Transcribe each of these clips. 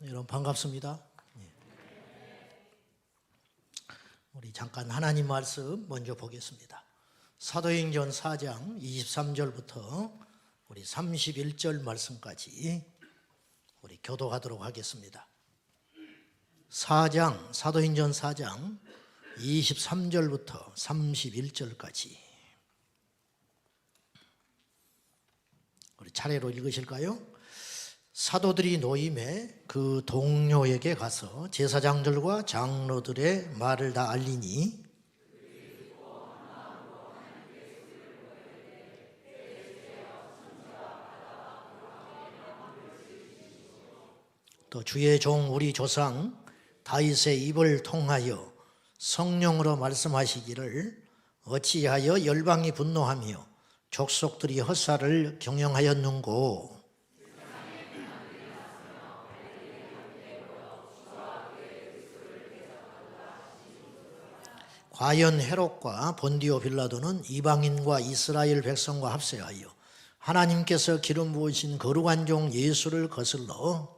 여러분 반갑습니다. 우리 잠깐 하나님 말씀 먼저 보겠습니다. 사도행전 4장 23절부터 우리 31절 말씀까지 우리 교독하도록 하겠습니다. 사도행전 4장 23절부터 31절까지 우리 차례로 읽으실까요? 사도들이 노임에 그 동료에게 가서 제사장들과 장로들의 말을 다 알리니 또 주의 종 우리 조상 다윗의 입을 통하여 성령으로 말씀하시기를 어찌하여 열방이 분노하며 족속들이 헛살을 경영하였는고. 과연 헤롯과 본디오 빌라도는 이방인과 이스라엘 백성과 합세하여 하나님께서 기름 부으신 거룩한 종 예수를 거슬러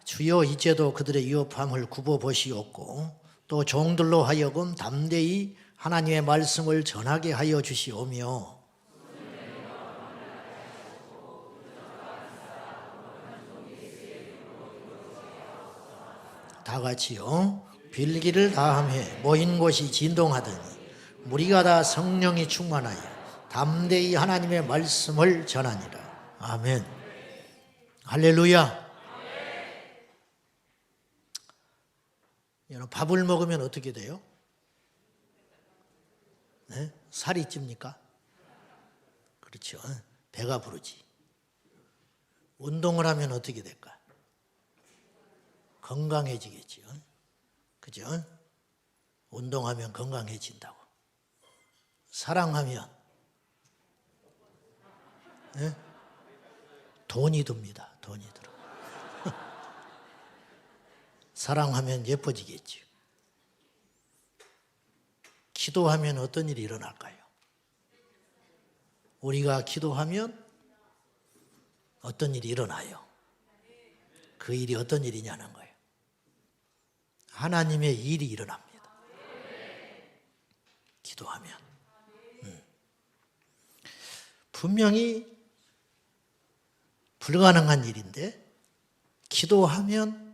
주여 이제도 그들의 위협함을 굽어보시옵고 또 종들로 하여금 담대히 하나님의 말씀을 전하게 하여 주시오며 다 같이요. 빌기를 다함해 모인 곳이 진동하더니 무리가 다 성령이 충만하여 담대히 하나님의 말씀을 전하니라. 아멘. 할렐루야. 여러분 밥을 먹으면 어떻게 돼요? 네? 살이 찝니까? 그렇죠. 배가 부르지. 운동을 하면 어떻게 될까? 건강해지겠지요. 그죠? 운동하면 건강해진다고. 사랑하면 네? 돈이 듭니다. 돈이 들어. 사랑하면 예뻐지겠지요. 기도하면 어떤 일이 일어날까요? 우리가 기도하면 어떤 일이 일어나요? 그 일이 어떤 일이냐는 거예요. 하나님의 일이 일어납니다. 기도하면. 분명히 불가능한 일인데 기도하면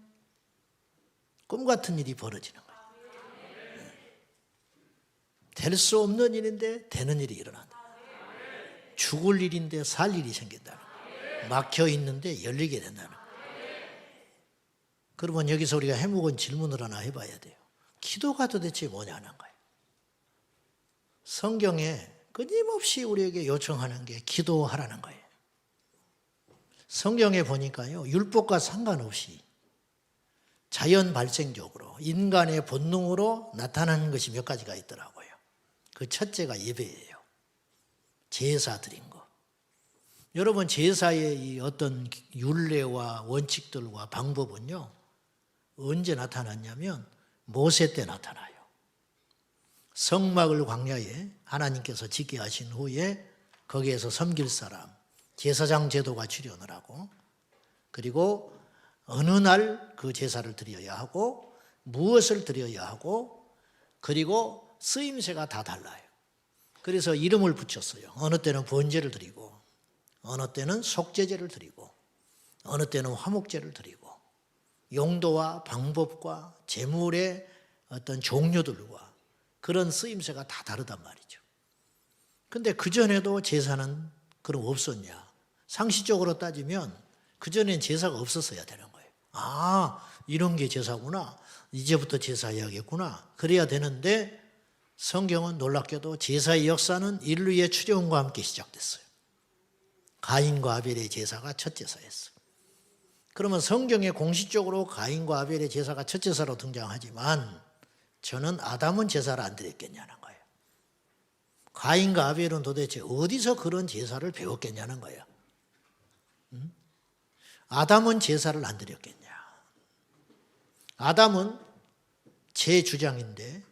꿈 같은 일이 벌어지는 거예요. 될 수 없는 일인데 되는 일이 일어난다. 죽을 일인데 살 일이 생긴다는 거예요. 막혀 있는데 열리게 된다는 거예요. 그러면 여기서 우리가 해묵은 질문을 하나 해봐야 돼요. 기도가 도대체 뭐냐는 거예요. 성경에 끊임없이 우리에게 요청하는 게 기도하라는 거예요. 성경에 보니까요, 율법과 상관없이 자연 발생적으로 인간의 본능으로 나타나는 것이 몇 가지가 있더라고요. 그 첫째가 예배예요. 제사 드린 거. 여러분 제사의 이 어떤 율례와 원칙들과 방법은요, 언제 나타났냐면 모세 때 나타나요. 성막을 광야에 하나님께서 짓게 하신 후에 거기에서 섬길 사람, 제사장 제도가 출현을 하고, 그리고 어느 날 그 제사를 드려야 하고 무엇을 드려야 하고, 그리고 쓰임새가 다 달라요. 그래서 이름을 붙였어요. 어느 때는 번제를 드리고, 어느 때는 속죄제를 드리고, 어느 때는 화목제를 드리고, 용도와 방법과 제물의 어떤 종류들과 그런 쓰임새가 다 다르단 말이죠. 근데 그전에도 제사는 그럼 없었냐? 상식적으로 따지면 그전엔 제사가 없었어야 되는 거예요. 아, 이런 게 제사구나. 이제부터 제사해야겠구나. 그래야 되는데 성경은 놀랍게도 제사의 역사는 인류의 출애굽과 함께 시작됐어요. 가인과 아벨의 제사가 첫 제사였어요. 그러면 성경에 공식적으로 가인과 아벨의 제사가 첫 제사로 등장하지만 저는 아담은 제사를 안 드렸겠냐는 거예요. 가인과 아벨은 도대체 어디서 그런 제사를 배웠겠냐는 거예요. 아담은 제사를 안 드렸겠냐. 아담은 제 주장인데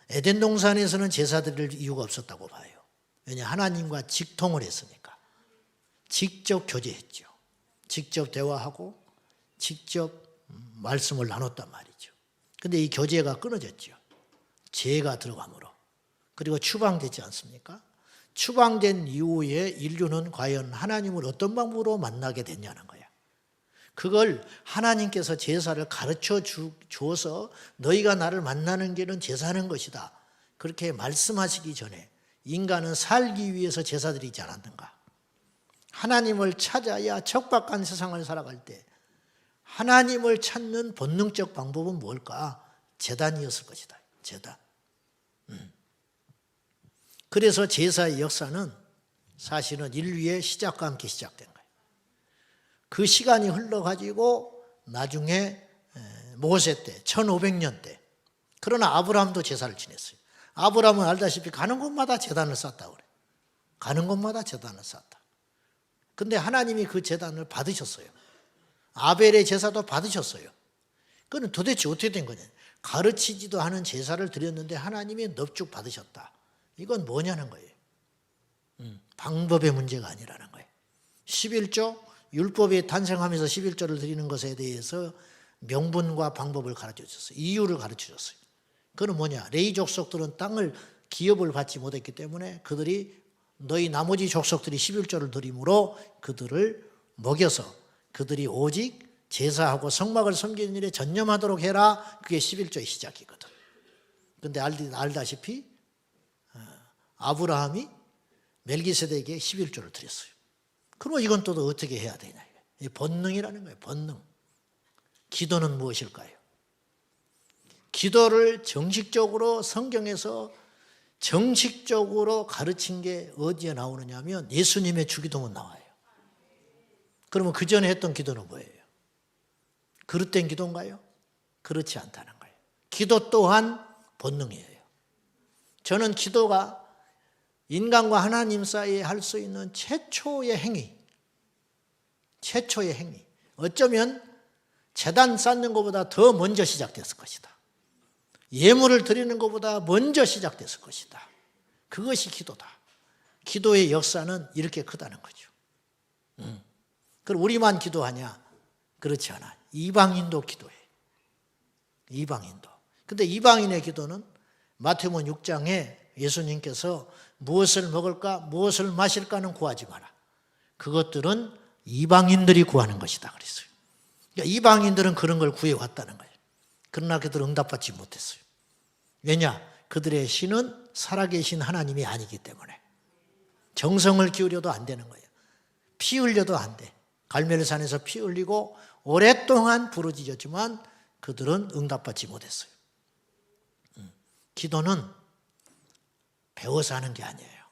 에덴 동산에서는 제사 드릴 이유가 없었다고 봐요. 왜냐 하나님과 직통을 했으니까. 직접 교제했죠. 직접 대화하고 직접 말씀을 나눴단 말이죠. 근데 이 교제가 끊어졌죠. 죄가 들어감으로. 그리고 추방됐지 않습니까? 추방된 이후에 인류는 과연 하나님을 어떤 방법으로 만나게 됐냐는 거야. 그걸 하나님께서 제사를 가르쳐 주어서 너희가 나를 만나는 길은 제사하는 것이다. 그렇게 말씀하시기 전에 인간은 살기 위해서 제사 드리지 않았는가? 하나님을 찾아야 척박한 세상을 살아갈 때 하나님을 찾는 본능적 방법은 뭘까? 제단이었을 것이다. 제단. 그래서 제사의 역사는 사실은 인류의 시작과 함께 시작된 거예요. 그 시간이 흘러가지고 나중에 모세 때 1500년 때 그러나 아브라함도 제사를 지냈어요. 아브라함은 알다시피 가는 곳마다 제단을 쌓았다고 그래요. 가는 곳마다 제단을 쌓았다. 근데 하나님이 그 제단을 받으셨어요. 아벨의 제사도 받으셨어요. 그건 도대체 어떻게 된 거냐? 가르치지도 않은 제사를 드렸는데 하나님이 넙죽 받으셨다. 이건 뭐냐는 거예요. 방법의 문제가 아니라는 거예요. 11조, 율법이 탄생하면서 11조를 드리는 것에 대해서 명분과 방법을 가르쳐 주셨어요. 이유를 가르쳐 주셨어요. 그건 뭐냐? 레위 족속들은 땅을 기업을 받지 못했기 때문에 그들이 너희 나머지 족속들이 11조를 드림으로 그들을 먹여서 그들이 오직 제사하고 성막을 섬기는 일에 전념하도록 해라. 그게 11조의 시작이거든. 그런데 알다시피 아브라함이 멜기세덱에게 11조를 드렸어요. 그럼 이건 또 어떻게 해야 되냐? 이 본능이라는 거예요. 본능. 기도는 무엇일까요? 기도를 정식적으로 성경에서 정식적으로 가르친 게 어디에 나오느냐 하면 예수님의 주기도문 나와요. 그러면 그 전에 했던 기도는 뭐예요? 그릇된 기도인가요? 그렇지 않다는 거예요. 기도 또한 본능이에요. 저는 기도가 인간과 하나님 사이에 할 수 있는 최초의 행위, 어쩌면 제단 쌓는 것보다 더 먼저 시작됐을 것이다. 예물을 드리는 것보다 먼저 시작됐을 것이다. 그것이 기도다. 기도의 역사는 이렇게 크다는 거죠. 그럼 우리만 기도하냐? 그렇지 않아. 이방인도 기도해. 이방인도. 근데 이방인의 기도는 마태복음 6장에 예수님께서 무엇을 먹을까, 무엇을 마실까는 구하지 마라. 그것들은 이방인들이 구하는 것이다 그랬어요. 그러니까 이방인들은 그런 걸 구해왔다는 거예요. 그러나 그들은 응답받지 못했어요. 왜냐? 그들의 신은 살아계신 하나님이 아니기 때문에. 정성을 기울여도 안 되는 거예요. 피 흘려도 안 돼. 갈멜산에서 피 흘리고 오랫동안 부르짖었지만 그들은 응답받지 못했어요. 기도는 배워서 하는 게 아니에요.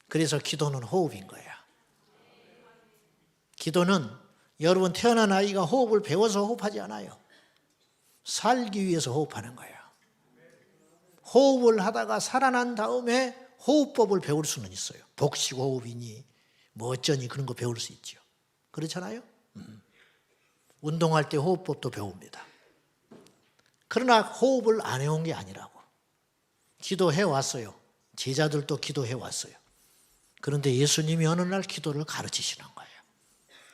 그래서 기도는 호흡인 거야. 기도는 여러분 태어난 아이가 호흡을 배워서 호흡하지 않아요. 살기 위해서 호흡하는 거예요. 호흡을 하다가 살아난 다음에 호흡법을 배울 수는 있어요. 복식호흡이니 뭐 어쩌니 그런 거 배울 수 있죠. 그렇잖아요. 운동할 때 호흡법도 배웁니다. 그러나 호흡을 안 해온 게 아니라고. 기도해 왔어요. 제자들도 기도해 왔어요. 그런데 예수님이 어느 날 기도를 가르치시는 거예요.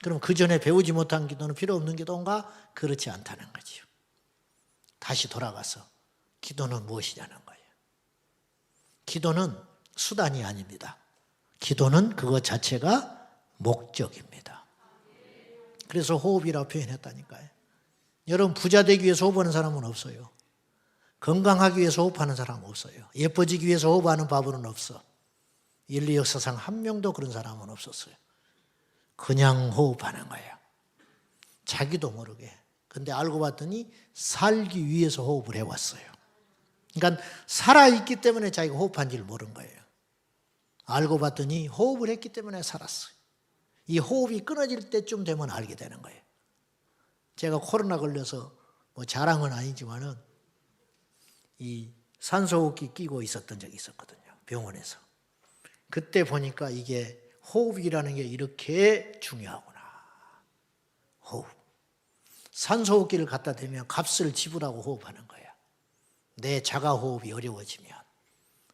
그럼 그 전에 배우지 못한 기도는 필요 없는 기도인가? 그렇지 않다는 거죠. 다시 돌아가서 기도는 무엇이냐는 거예요. 기도는 수단이 아닙니다. 기도는 그것 자체가 목적입니다. 그래서 호흡이라고 표현했다니까요. 여러분 부자 되기 위해서 호흡하는 사람은 없어요. 건강하기 위해서 호흡하는 사람은 없어요. 예뻐지기 위해서 호흡하는 바보는 없어. 인류 역사상 한 명도 그런 사람은 없었어요. 그냥 호흡하는 거예요. 자기도 모르게. 근데 알고 봤더니 살기 위해서 호흡을 해왔어요. 그러니까 살아있기 때문에 자기가 호흡한 줄 모른 거예요. 알고 봤더니 호흡을 했기 때문에 살았어요. 이 호흡이 끊어질 때쯤 되면 알게 되는 거예요. 제가 코로나 걸려서 뭐 자랑은 아니지만은 이 산소호흡기 끼고 있었던 적이 있었거든요. 병원에서. 그때 보니까 이게 호흡이라는 게 이렇게 중요하구나. 호흡. 산소호흡기를 갖다 대면 값을 지불하고 호흡하는 거야. 내 자가호흡이 어려워지면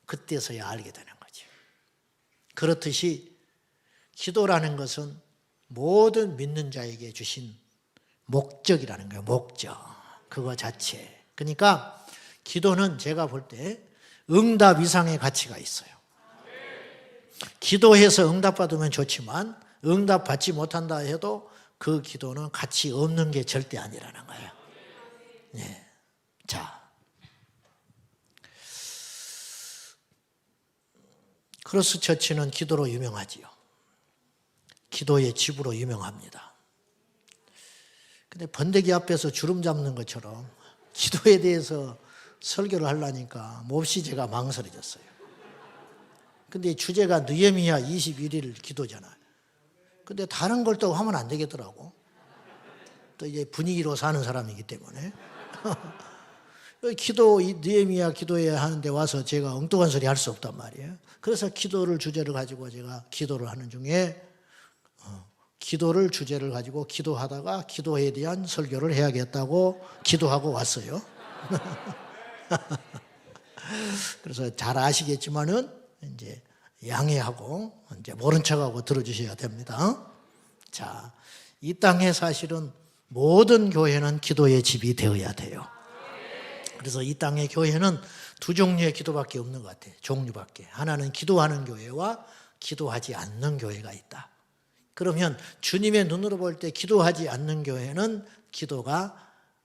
그때서야 알게 되는 거죠. 그렇듯이 기도라는 것은 모든 믿는 자에게 주신 목적이라는 거예요. 목적. 그거 자체. 그러니까 기도는 제가 볼 때 응답 이상의 가치가 있어요. 기도해서 응답받으면 좋지만 응답받지 못한다 해도 그 기도는 가치 없는 게 절대 아니라는 거예요. 네. 자, 크로스 처치는 기도로 유명하지요. 기도의 집으로 유명합니다. 근데 번데기 앞에서 주름 잡는 것처럼 기도에 대해서 설교를 하려니까 몹시 제가 망설여졌어요. 근데 주제가 느헤미야 21일 기도잖아요. 근데 다른 걸 또 하면 안 되겠더라고. 또 이제 분위기로 사는 사람이기 때문에. 기도, 느헤미야 기도에 하는데 와서 제가 엉뚱한 소리 할 수 없단 말이에요. 그래서 기도를 주제를 가지고 제가 기도를 하는 중에 기도를 주제를 가지고 기도하다가 기도에 대한 설교를 해야겠다고 기도하고 왔어요. 그래서 잘 아시겠지만은 이제 양해하고 이제 모른 척하고 들어주셔야 됩니다. 자, 이 땅에 사실은 모든 교회는 기도의 집이 되어야 돼요. 그래서 이 땅의 교회는 두 종류의 기도밖에 없는 것 같아요. 종류밖에. 하나는 기도하는 교회와 기도하지 않는 교회가 있다. 그러면 주님의 눈으로 볼 때 기도하지 않는 교회는 기도가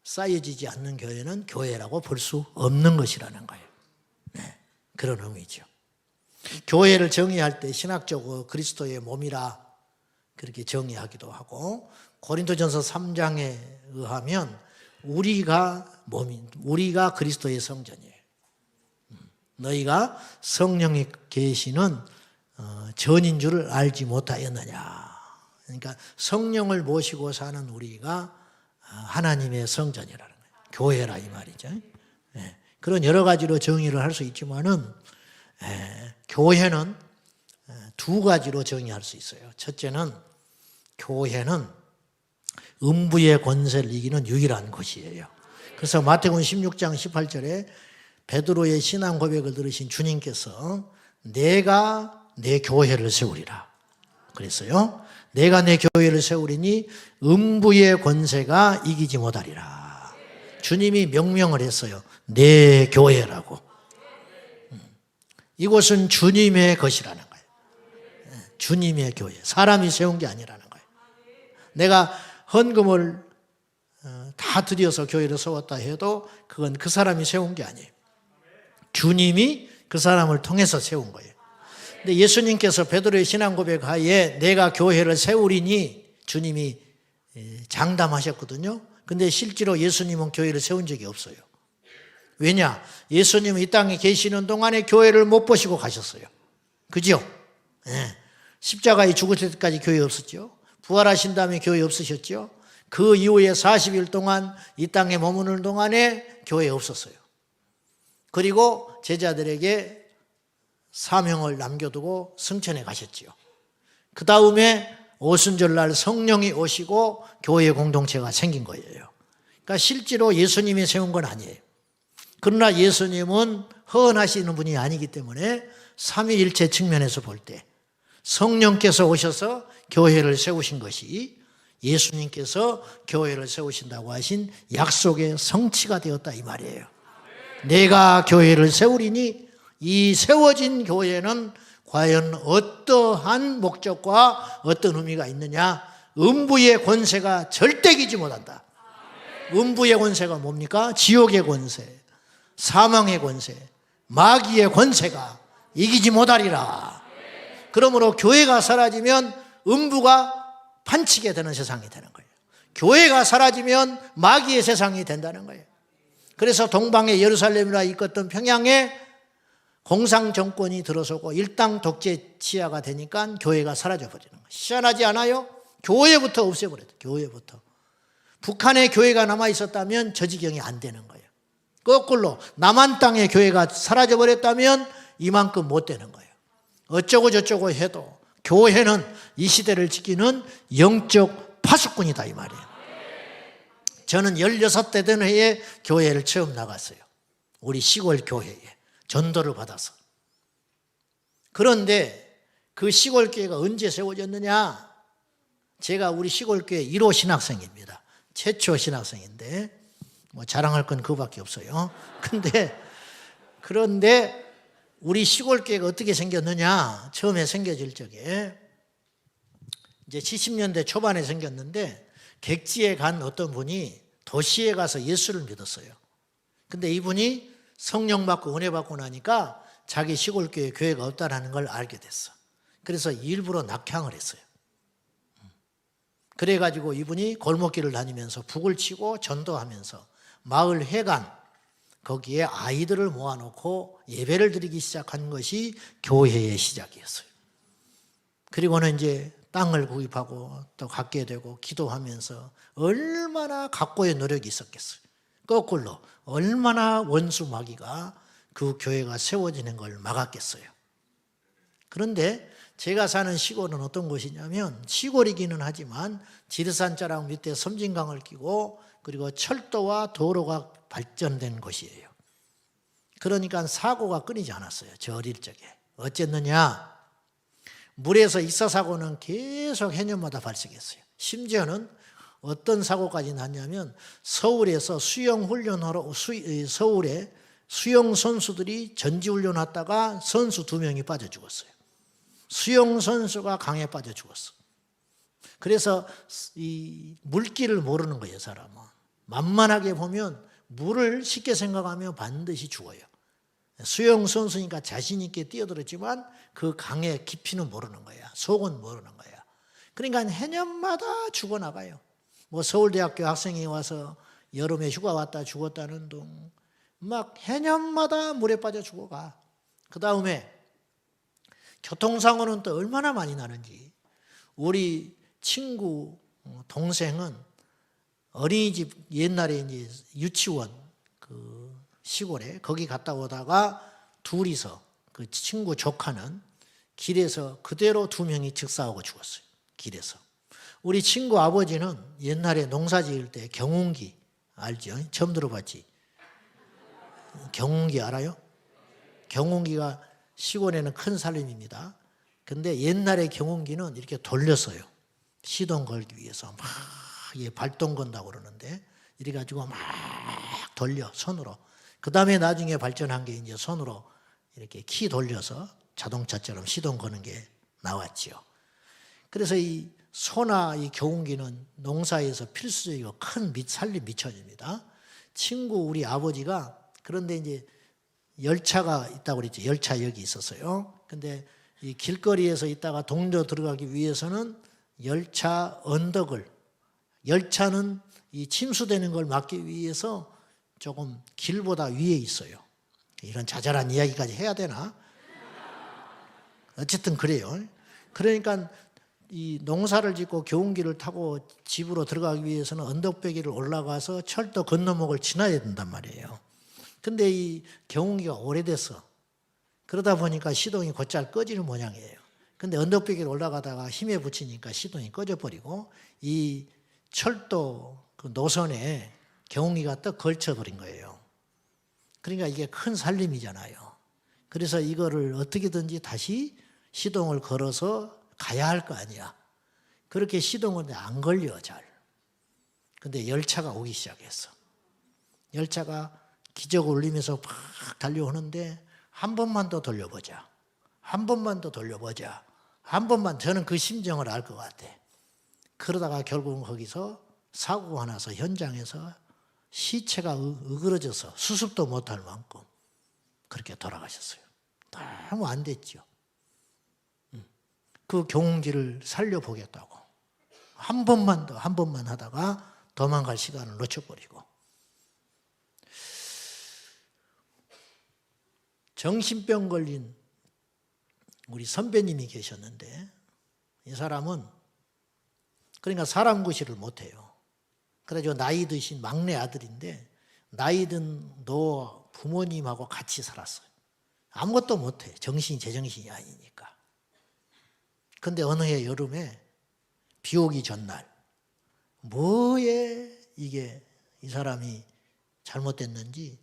쌓여지지 않는 교회는 교회라고 볼 수 없는 것이라는 거예요. 네, 그런 의미죠. 교회를 정의할 때 신학적으로 그리스도의 몸이라 그렇게 정의하기도 하고 고린도전서 3장에 의하면 우리가 그리스도의 성전이에요. 너희가 성령이 계시는 전인 줄을 알지 못하였느냐. 그러니까 성령을 모시고 사는 우리가 하나님의 성전이라는 거예요. 교회라 이 말이죠. 그런 여러 가지로 정의를 할 수 있지만은 교회는 두 가지로 정의할 수 있어요. 첫째는 교회는 음부의 권세를 이기는 유일한 것이에요. 그래서 마태복음 16장 18절에 베드로의 신앙 고백을 들으신 주님께서 내가 내 교회를 세우리라 그랬어요. 내가 내 교회를 세우리니 음부의 권세가 이기지 못하리라. 주님이 명령을 했어요. 내 교회라고. 이곳은 주님의 것이라는 거예요. 주님의 교회. 사람이 세운 게 아니라는 거예요. 내가 헌금을 다 들여서 교회를 세웠다 해도 그건 그 사람이 세운 게 아니에요. 주님이 그 사람을 통해서 세운 거예요. 근데 예수님께서 베드로의 신앙 고백 하에 내가 교회를 세우리니 주님이 장담하셨거든요. 근데 실제로 예수님은 교회를 세운 적이 없어요. 왜냐? 예수님은 이 땅에 계시는 동안에 교회를 못 보시고 가셨어요. 그죠? 네. 십자가에 죽으실 때까지 교회 없었죠. 부활하신 다음에 교회 없으셨죠. 그 이후에 40일 동안 이 땅에 머무는 동안에 교회 없었어요. 그리고 제자들에게 사명을 남겨두고 승천해 가셨지요. 그 다음에 오순절날 성령이 오시고 교회 공동체가 생긴 거예요. 그러니까 실제로 예수님이 세운 건 아니에요. 그러나 예수님은 헌하시는 분이 아니기 때문에 삼위일체 측면에서 볼 때 성령께서 오셔서 교회를 세우신 것이 예수님께서 교회를 세우신다고 하신 약속의 성취가 되었다 이 말이에요. 내가 교회를 세우리니 이 세워진 교회는 과연 어떠한 목적과 어떤 의미가 있느냐? 음부의 권세가 절대 이기지 못한다. 음부의 권세가 뭡니까? 지옥의 권세, 사망의 권세, 마귀의 권세가 이기지 못하리라. 그러므로 교회가 사라지면 음부가 판치게 되는 세상이 되는 거예요. 교회가 사라지면 마귀의 세상이 된다는 거예요. 그래서 동방의 예루살렘이라 이끌었던 평양에 공상정권이 들어서고 일당 독재 치하가 되니까 교회가 사라져버리는 거예요. 희한하지 않아요? 교회부터 없애버렸다. 교회부터. 북한에 교회가 남아있었다면 저 지경이 안 되는 거예요. 거꾸로 남한 땅에 교회가 사라져버렸다면 이만큼 못 되는 거예요. 어쩌고 저쩌고 해도 교회는 이 시대를 지키는 영적 파수꾼이다 이 말이에요. 저는 16대 된 해에 교회를 처음 나갔어요. 우리 시골 교회에 전도를 받아서. 그런데 그 시골교회가 언제 세워졌느냐? 제가 우리 시골교회 1호 신학생입니다. 최초 신학생인데 뭐 자랑할 건 그거밖에 없어요. 그런데 우리 시골교회가 어떻게 생겼느냐? 처음에 생겨질 적에 이제 70년대 초반에 생겼는데 객지에 간 어떤 분이 도시에 가서 예수를 믿었어요. 근데 이분이 성령 받고 은혜 받고 나니까 자기 시골교회 교회가 없다는 걸 알게 됐어. 그래서 일부러 낙향을 했어요. 그래가지고 이분이 골목길을 다니면서 북을 치고 전도하면서 마을 회관 거기에 아이들을 모아놓고 예배를 드리기 시작한 것이 교회의 시작이었어요. 그리고는 이제 땅을 구입하고 또 갖게 되고 기도하면서 얼마나 각고의 노력이 있었겠어요. 거꾸로 얼마나 원수 마귀가 그 교회가 세워지는 걸 막았겠어요. 그런데 제가 사는 시골은 어떤 곳이냐면 시골이기는 하지만 지리산 자락 밑에 섬진강을 끼고 그리고 철도와 도로가 발전된 곳이에요. 그러니까 사고가 끊이지 않았어요. 저 어릴 적에. 어쨌느냐? 물에서 익사사고는 계속 해년마다 발생했어요. 심지어는 어떤 사고까지 났냐면 서울에서 수영훈련하러 서울에 수영 선수들이 전지훈련 하다가 선수 2명이 빠져 죽었어요. 수영 선수가 강에 빠져 죽었어. 그래서 이 물길을 모르는 거예요, 사람은. 만만하게 보면 물을 쉽게 생각하면 반드시 죽어요. 수영 선수니까 자신 있게 뛰어들었지만 그 강의 깊이는 모르는 거야. 속은 모르는 거야. 그러니까 해년마다 죽어나가요. 뭐 서울대학교 학생이 와서 여름에 휴가 왔다 죽었다는 둥, 막 해년마다 물에 빠져 죽어가. 그 다음에 교통사고는 또 얼마나 많이 나는지. 우리 친구 동생은 어린이집 옛날에 이제 유치원 그 시골에 거기 갔다 오다가 둘이서 그 친구 조카는 길에서 그대로 2명이 즉사하고 죽었어요. 길에서. 우리 친구 아버지는 옛날에 농사 지을 때 경운기 알죠? 처음 들어봤지? 경운기 알아요? 경운기가 시골에는 큰 살림입니다. 근데 옛날에 경운기는 이렇게 돌렸어요. 시동 걸기 위해서 막 발동 건다고 그러는데 이래 가지고 막 돌려 손으로. 그 다음에 나중에 발전한 게 이제 손으로 이렇게 키 돌려서 자동차처럼 시동 거는 게 나왔지요. 그래서 이 소나 이 경운기는 농사에서 필수적이고 큰 살림 미천입니다. 친구 우리 아버지가 그런데 이제 열차가 있다고 그랬죠. 열차역이 있었어요. 근데 이 길거리에서 있다가 동네로 들어가기 위해서는 열차 언덕을, 열차는 이 침수되는 걸 막기 위해서 조금 길보다 위에 있어요. 이런 자잘한 이야기까지 해야 되나? 어쨌든 그래요. 그러니까 이 농사를 짓고 경운기를 타고 집으로 들어가기 위해서는 언덕배기를 올라가서 철도 건너목을 지나야 된단 말이에요. 근데 이 경운기가 오래됐어. 그러다 보니까 시동이 곧잘 꺼지는 모양이에요. 근데 언덕배기를 올라가다가 힘에 붙이니까 시동이 꺼져버리고 이 철도 그 노선에 경운기가 떡 걸쳐버린 거예요. 그러니까 이게 큰 살림이잖아요. 그래서 이거를 어떻게든지 다시 시동을 걸어서 가야 할 거 아니야. 그렇게 시동은 안 걸려 잘. 근데 열차가 오기 시작했어. 열차가 기적을 울리면서 팍 달려오는데 한 번만 더 돌려보자. 한 번만 더 돌려보자. 한 번만. 저는 그 심정을 알 것 같아. 그러다가 결국은 거기서 사고가 나서 현장에서 시체가 으그러져서 수습도 못할 만큼 그렇게 돌아가셨어요. 너무 안 됐죠. 그 경운기를 살려보겠다고 한 번만 더 한 번만 하다가 도망갈 시간을 놓쳐버리고 정신병 걸린 우리 선배님이 계셨는데 이 사람은 그러니까 사람 구실을 못해요. 그래가지고 나이 드신 막내 아들인데 나이 든 노 부모님하고 같이 살았어요. 아무것도 못해. 정신이 제정신이 아니니까. 근데 어느 해 여름에 비 오기 전날 뭐에 이게 이 사람이 잘못됐는지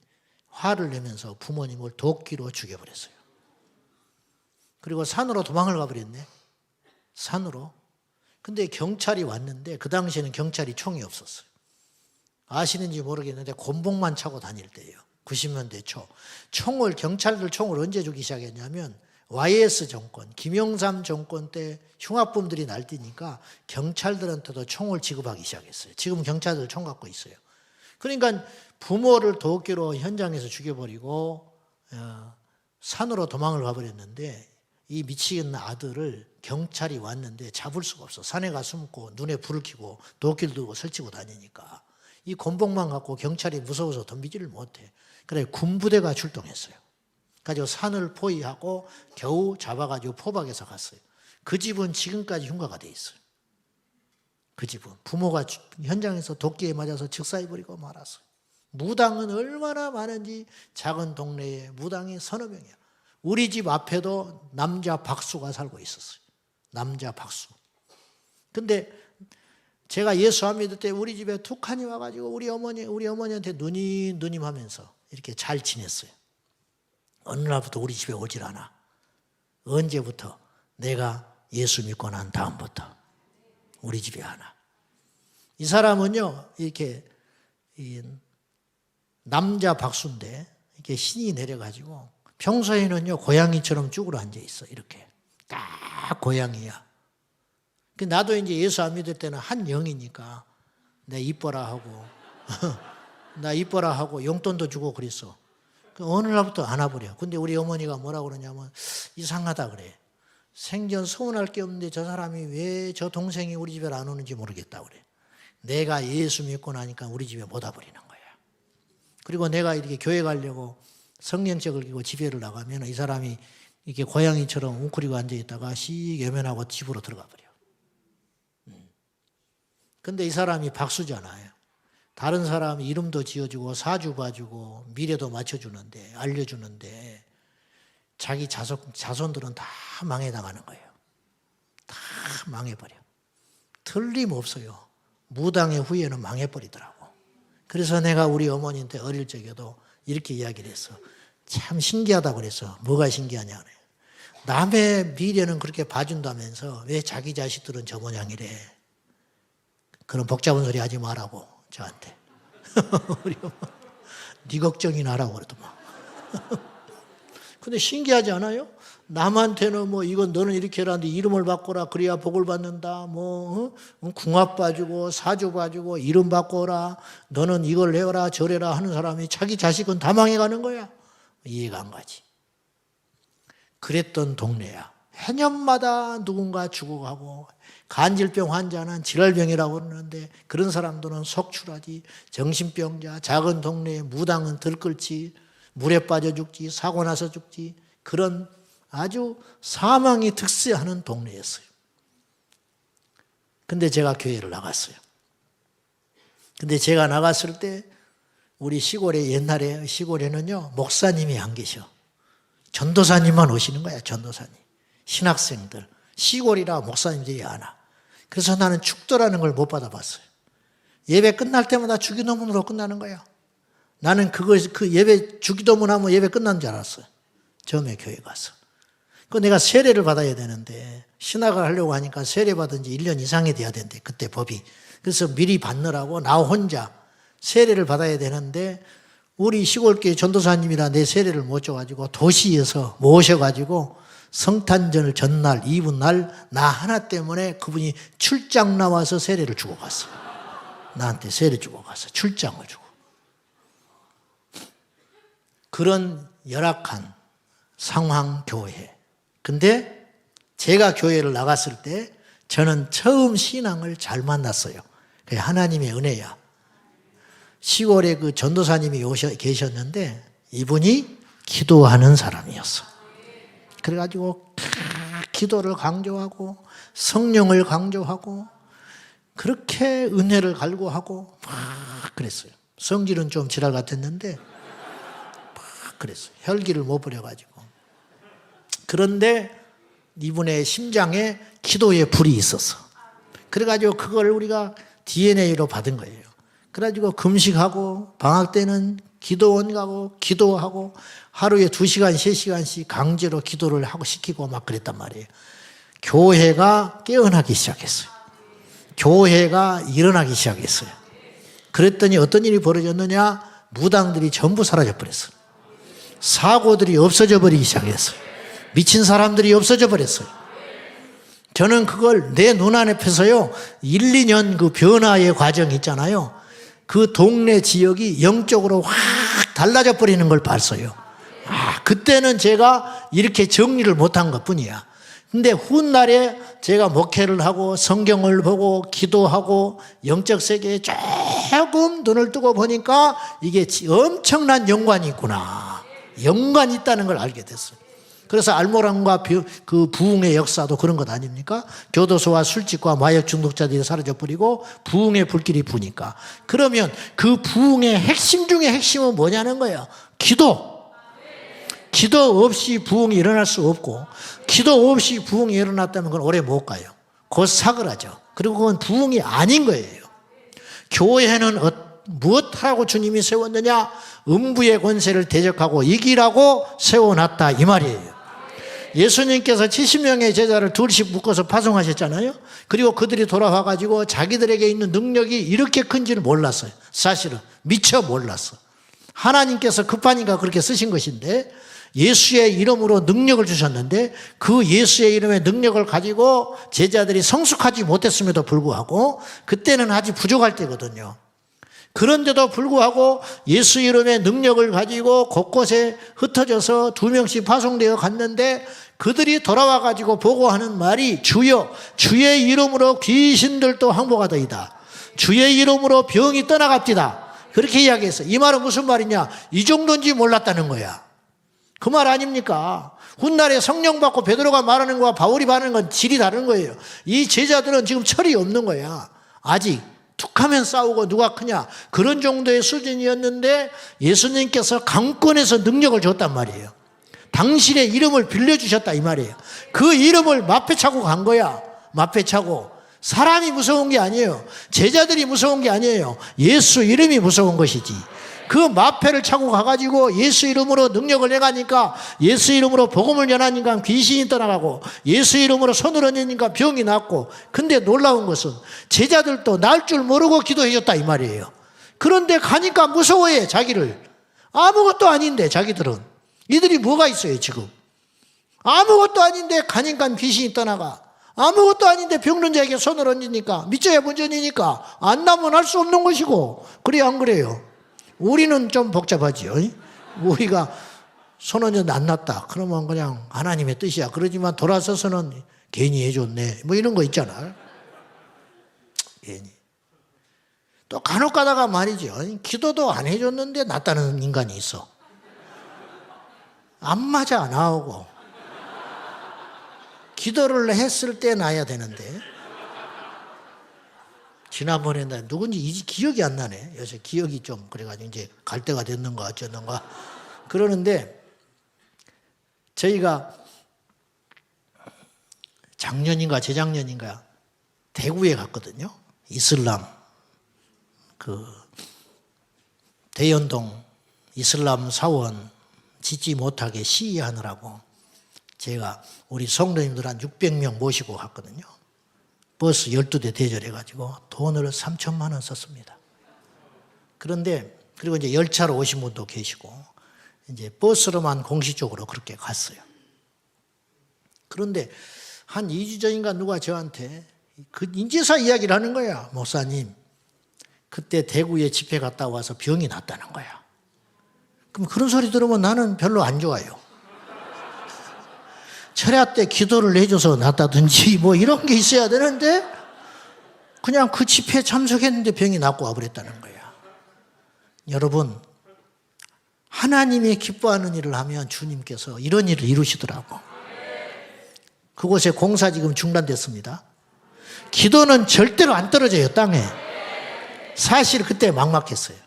화를 내면서 부모님을 도끼로 죽여버렸어요. 그리고 산으로 도망을 가버렸네. 산으로. 근데 경찰이 왔는데 그 당시에는 경찰이 총이 없었어요. 아시는지 모르겠는데 곤봉만 차고 다닐 때예요. 90년대 초. 경찰들 총을 언제 주기 시작했냐면 YS 정권, 김영삼 정권 때 흉악범들이 날뛰니까 경찰들한테도 총을 지급하기 시작했어요. 지금 경찰들 총 갖고 있어요. 그러니까 부모를 도끼로 현장에서 죽여버리고 산으로 도망을 가버렸는데 이 미치겠는 아들을 경찰이 왔는데 잡을 수가 없어. 산에 가 숨고 눈에 불을 켜고 도끼를 들고 설치고 다니니까 이 곤봉만 갖고 경찰이 무서워서 덤비지를 못해. 그래 군부대가 출동했어요. 가지고 산을 포위하고 겨우 잡아가지고 포박해서 갔어요. 그 집은 지금까지 흉가가 돼 있어요. 그 집은 부모가 현장에서 도끼에 맞아서 즉사해버리고 말았어요. 무당은 얼마나 많은지 작은 동네에 무당이 서너 명이야. 우리 집 앞에도 남자 박수가 살고 있었어요. 남자 박수. 근데 제가 예수 안 믿을 때 우리 집에 툭하니 와가지고 우리 어머니한테 누님 하면서 이렇게 잘 지냈어요. 어느 날부터 우리 집에 오질 않아. 언제부터? 내가 예수 믿고 난 다음부터 우리 집에 안 와. 이 사람은요, 이렇게 남자 박수인데 이렇게 신이 내려가지고 평소에는요 고양이처럼 쭈그려 앉아 있어. 이렇게 딱 고양이야. 나도 이제 예수 안 믿을 때는 한 영이니까 내 이뻐라 하고 나 이뻐라 하고 용돈도 주고 그랬어. 어느 날부터 안 와버려. 근데 우리 어머니가 뭐라고 그러냐면 이상하다 그래. 생전 서운할 게 없는데 저 사람이 왜 저 동생이 우리 집에 안 오는지 모르겠다 그래. 내가 예수 믿고 나니까 우리 집에 못 와버리는 거야. 그리고 내가 이렇게 교회 가려고 성령책을 끼고 집회를 나가면 이 사람이 이렇게 고양이처럼 웅크리고 앉아있다가 씩 외면하고 집으로 들어가 버려. 근데 이 사람이 박수잖아요. 다른 사람 이름도 지어주고 사주 봐주고 미래도 맞춰주는데 알려주는데 자기 자손들은 다 망해나가는 거예요. 다 망해버려. 틀림없어요. 무당의 후예는 망해버리더라고. 그래서 내가 우리 어머니한테 어릴 적에도 이렇게 이야기를 했어. 참 신기하다고 그랬어. 뭐가 신기하냐 그래. 남의 미래는 그렇게 봐준다면서 왜 자기 자식들은 저 모양이래. 그런 복잡한 소리 하지 말라고 저한테. 우리 엄마 네 걱정이나 하라고 그러더만. 근데 신기하지 않아요? 남한테는 뭐 이건 너는 이렇게 해라는데 이름을 바꿔라 그래야 복을 받는다. 궁합 봐주고 사주 봐주고 이름 바꿔라. 너는 이걸 해라 저래라 하는 사람이 자기 자식은 다 망해가는 거야. 이해가 안 가지. 그랬던 동네야. 해년마다 누군가 죽어가고 간질병 환자는 질환병이라고 그러는데 그런 사람들은 속출하지. 정신병자, 작은 동네에 무당은 들끓지. 물에 빠져 죽지, 사고 나서 죽지. 그런 아주 사망이 득세하는 동네였어요. 근데 제가 교회를 나갔어요. 근데 제가 나갔을 때 우리 시골에 옛날에 시골에는요 목사님이 안 계셔. 전도사님만 오시는 거야. 전도사님. 신학생들. 시골이라 목사님들이 안 와. 그래서 나는 축도라는 걸 못 받아봤어요. 예배 끝날 때마다 주기도문으로 끝나는 거야. 나는 그 예배 주기도문 하면 예배 끝난 줄 알았어요. 처음에 교회 가서. 그 내가 세례를 받아야 되는데 신학을 하려고 하니까 세례 받은 지 1년 이상이 돼야 된대. 그때 법이. 그래서 미리 받느라고 나 혼자 세례를 받아야 되는데 우리 시골교회 전도사님이라 내 세례를 못 줘가지고 도시에서 모셔가지고 성탄절 전날 이브날 나 하나 때문에 그분이 출장 나와서 세례를 주고 갔어. 나한테 세례 주고 갔어. 출장을 주고. 그런 열악한 상황 교회. 근데 제가 교회를 나갔을 때 저는 처음 신앙을 잘 만났어요. 그게 하나님의 은혜야. 시골에 그 전도사님이 계셨는데 이분이 기도하는 사람이었어. 그래가지고 기도를 강조하고 성령을 강조하고 그렇게 은혜를 갈구하고 막 그랬어요. 성질은 좀 지랄 같았는데 막 그랬어요. 혈기를 못 부려가지고. 그런데 이분의 심장에 기도의 불이 있었어. 그래가지고 그걸 우리가 DNA로 받은 거예요. 그래가지고 금식하고 방학 때는 기도원 가고 기도하고 하루에 2시간, 3시간씩 강제로 기도를 하고 시키고 막 그랬단 말이에요. 교회가 깨어나기 시작했어요. 교회가 일어나기 시작했어요. 그랬더니 어떤 일이 벌어졌느냐? 무당들이 전부 사라져 버렸어요. 사고들이 없어져 버리기 시작했어요. 미친 사람들이 없어져 버렸어요. 저는 그걸 내 눈앞에서요 1, 2년 그 변화의 과정이 있잖아요. 그 동네 지역이 영적으로 확 달라져 버리는 걸 봤어요. 그때는 제가 이렇게 정리를 못한 것뿐이야. 근데 훗날에 제가 목회를 하고 성경을 보고 기도하고 영적 세계에 조금 눈을 뜨고 보니까 이게 엄청난 연관이 있구나. 연관이 있다는 걸 알게 됐어요. 그래서 알모란과 그 부흥의 역사도 그런 것 아닙니까? 교도소와 술집과 마약 중독자들이 사라져버리고 부흥의 불길이 부니까. 그러면 그 부흥의 핵심 중에 핵심은 뭐냐는 거예요. 기도. 기도 없이 부흥이 일어날 수 없고 기도 없이 부흥이 일어났다면 그건 오래 못 가요. 곧 사그라져. 그리고 그건 부흥이 아닌 거예요. 교회는 무엇하라고 주님이 세웠느냐? 음부의 권세를 대적하고 이기라고 세워놨다 이 말이에요. 예수님께서 70명의 제자를 둘씩 묶어서 파송하셨잖아요. 그리고 그들이 돌아와가지고 자기들에게 있는 능력이 이렇게 큰지는 몰랐어요. 사실은 미처 몰랐어. 하나님께서 급하니까 그렇게 쓰신 것인데 예수의 이름으로 능력을 주셨는데 그 예수의 이름의 능력을 가지고 제자들이 성숙하지 못했음에도 불구하고 그때는 아직 부족할 때거든요. 그런데도 불구하고 예수 이름의 능력을 가지고 곳곳에 흩어져서 2명씩 파송되어 갔는데 그들이 돌아와가지고 보고하는 말이 주여 주의 이름으로 귀신들도 항복하더이다. 주의 이름으로 병이 떠나갑디다. 그렇게 이야기했어요. 이 말은 무슨 말이냐? 이 정도인지 몰랐다는 거야. 그 말 아닙니까? 훗날에 성령 받고 베드로가 말하는 거와 바울이 말하는 건 질이 다른 거예요. 이 제자들은 지금 철이 없는 거야. 아직 툭하면 싸우고 누가 크냐 그런 정도의 수준이었는데 예수님께서 강권에서 능력을 줬단 말이에요. 당신의 이름을 빌려주셨다 이 말이에요. 그 이름을 마패 차고 간 거야. 마패 차고. 사람이 무서운 게 아니에요. 제자들이 무서운 게 아니에요. 예수 이름이 무서운 것이지. 그 마패를 차고 가가지고 예수 이름으로 능력을 내가니까 예수 이름으로 복음을 전하니까 귀신이 떠나가고 예수 이름으로 손을 얹으니까 병이 낫고. 근데 놀라운 것은 제자들도 날 줄 모르고 기도해줬다 이 말이에요. 그런데 가니까 무서워해 자기를. 아무것도 아닌데 자기들은. 이들이 뭐가 있어요 지금. 아무것도 아닌데 가니까 귀신이 떠나가. 아무것도 아닌데 병든 자에게 손을 얹으니까 믿져야 본전이니까 안 나면 할 수 없는 것이고. 그래 안 그래요? 우리는 좀 복잡하지요. 우리가 손 얹었는데 안 났다. 그러면 그냥 하나님의 뜻이야. 그러지만 돌아서서는 괜히 해줬네. 뭐 이런 거 있잖아. 괜히. 또 간혹 가다가 말이죠. 기도도 안 해줬는데 낫다는 인간이 있어. 안 맞아 나오고. 기도를 했을 때 나야 되는데. 지난번에 나 누군지 기억이 안 나네. 요새 기억이 좀 그래가지고 이제 갈 때가 됐는가 어쩌는가 그러는데 저희가 작년인가 재작년인가 대구에 갔거든요. 이슬람 그 대연동 이슬람 사원 짓지 못하게 시위하느라고 제가 우리 성도님들 한 600명 모시고 갔거든요. 버스 12대 대절해가지고 돈을 3천만 원 썼습니다. 그런데 그리고 이제 열차로 오신 분도 계시고 이제 버스로만 공식적으로 그렇게 갔어요. 그런데 한 2주 전인가 누가 저한테 그 인제사 이야기를 하는 거야. 목사님 그때 대구에 집회 갔다 와서 병이 났다는 거야. 그럼 그런 소리 들으면 나는 별로 안 좋아요. 철야 때 기도를 해줘서 낫다든지 뭐 이런 게 있어야 되는데 그냥 그 집회에 참석했는데 병이 낫고 와버렸다는 거야. 여러분 하나님이 기뻐하는 일을 하면 주님께서 이런 일을 이루시더라고. 그곳에 공사 지금 중단됐습니다. 기도는 절대로 안 떨어져요 땅에. 사실 그때 막막했어요.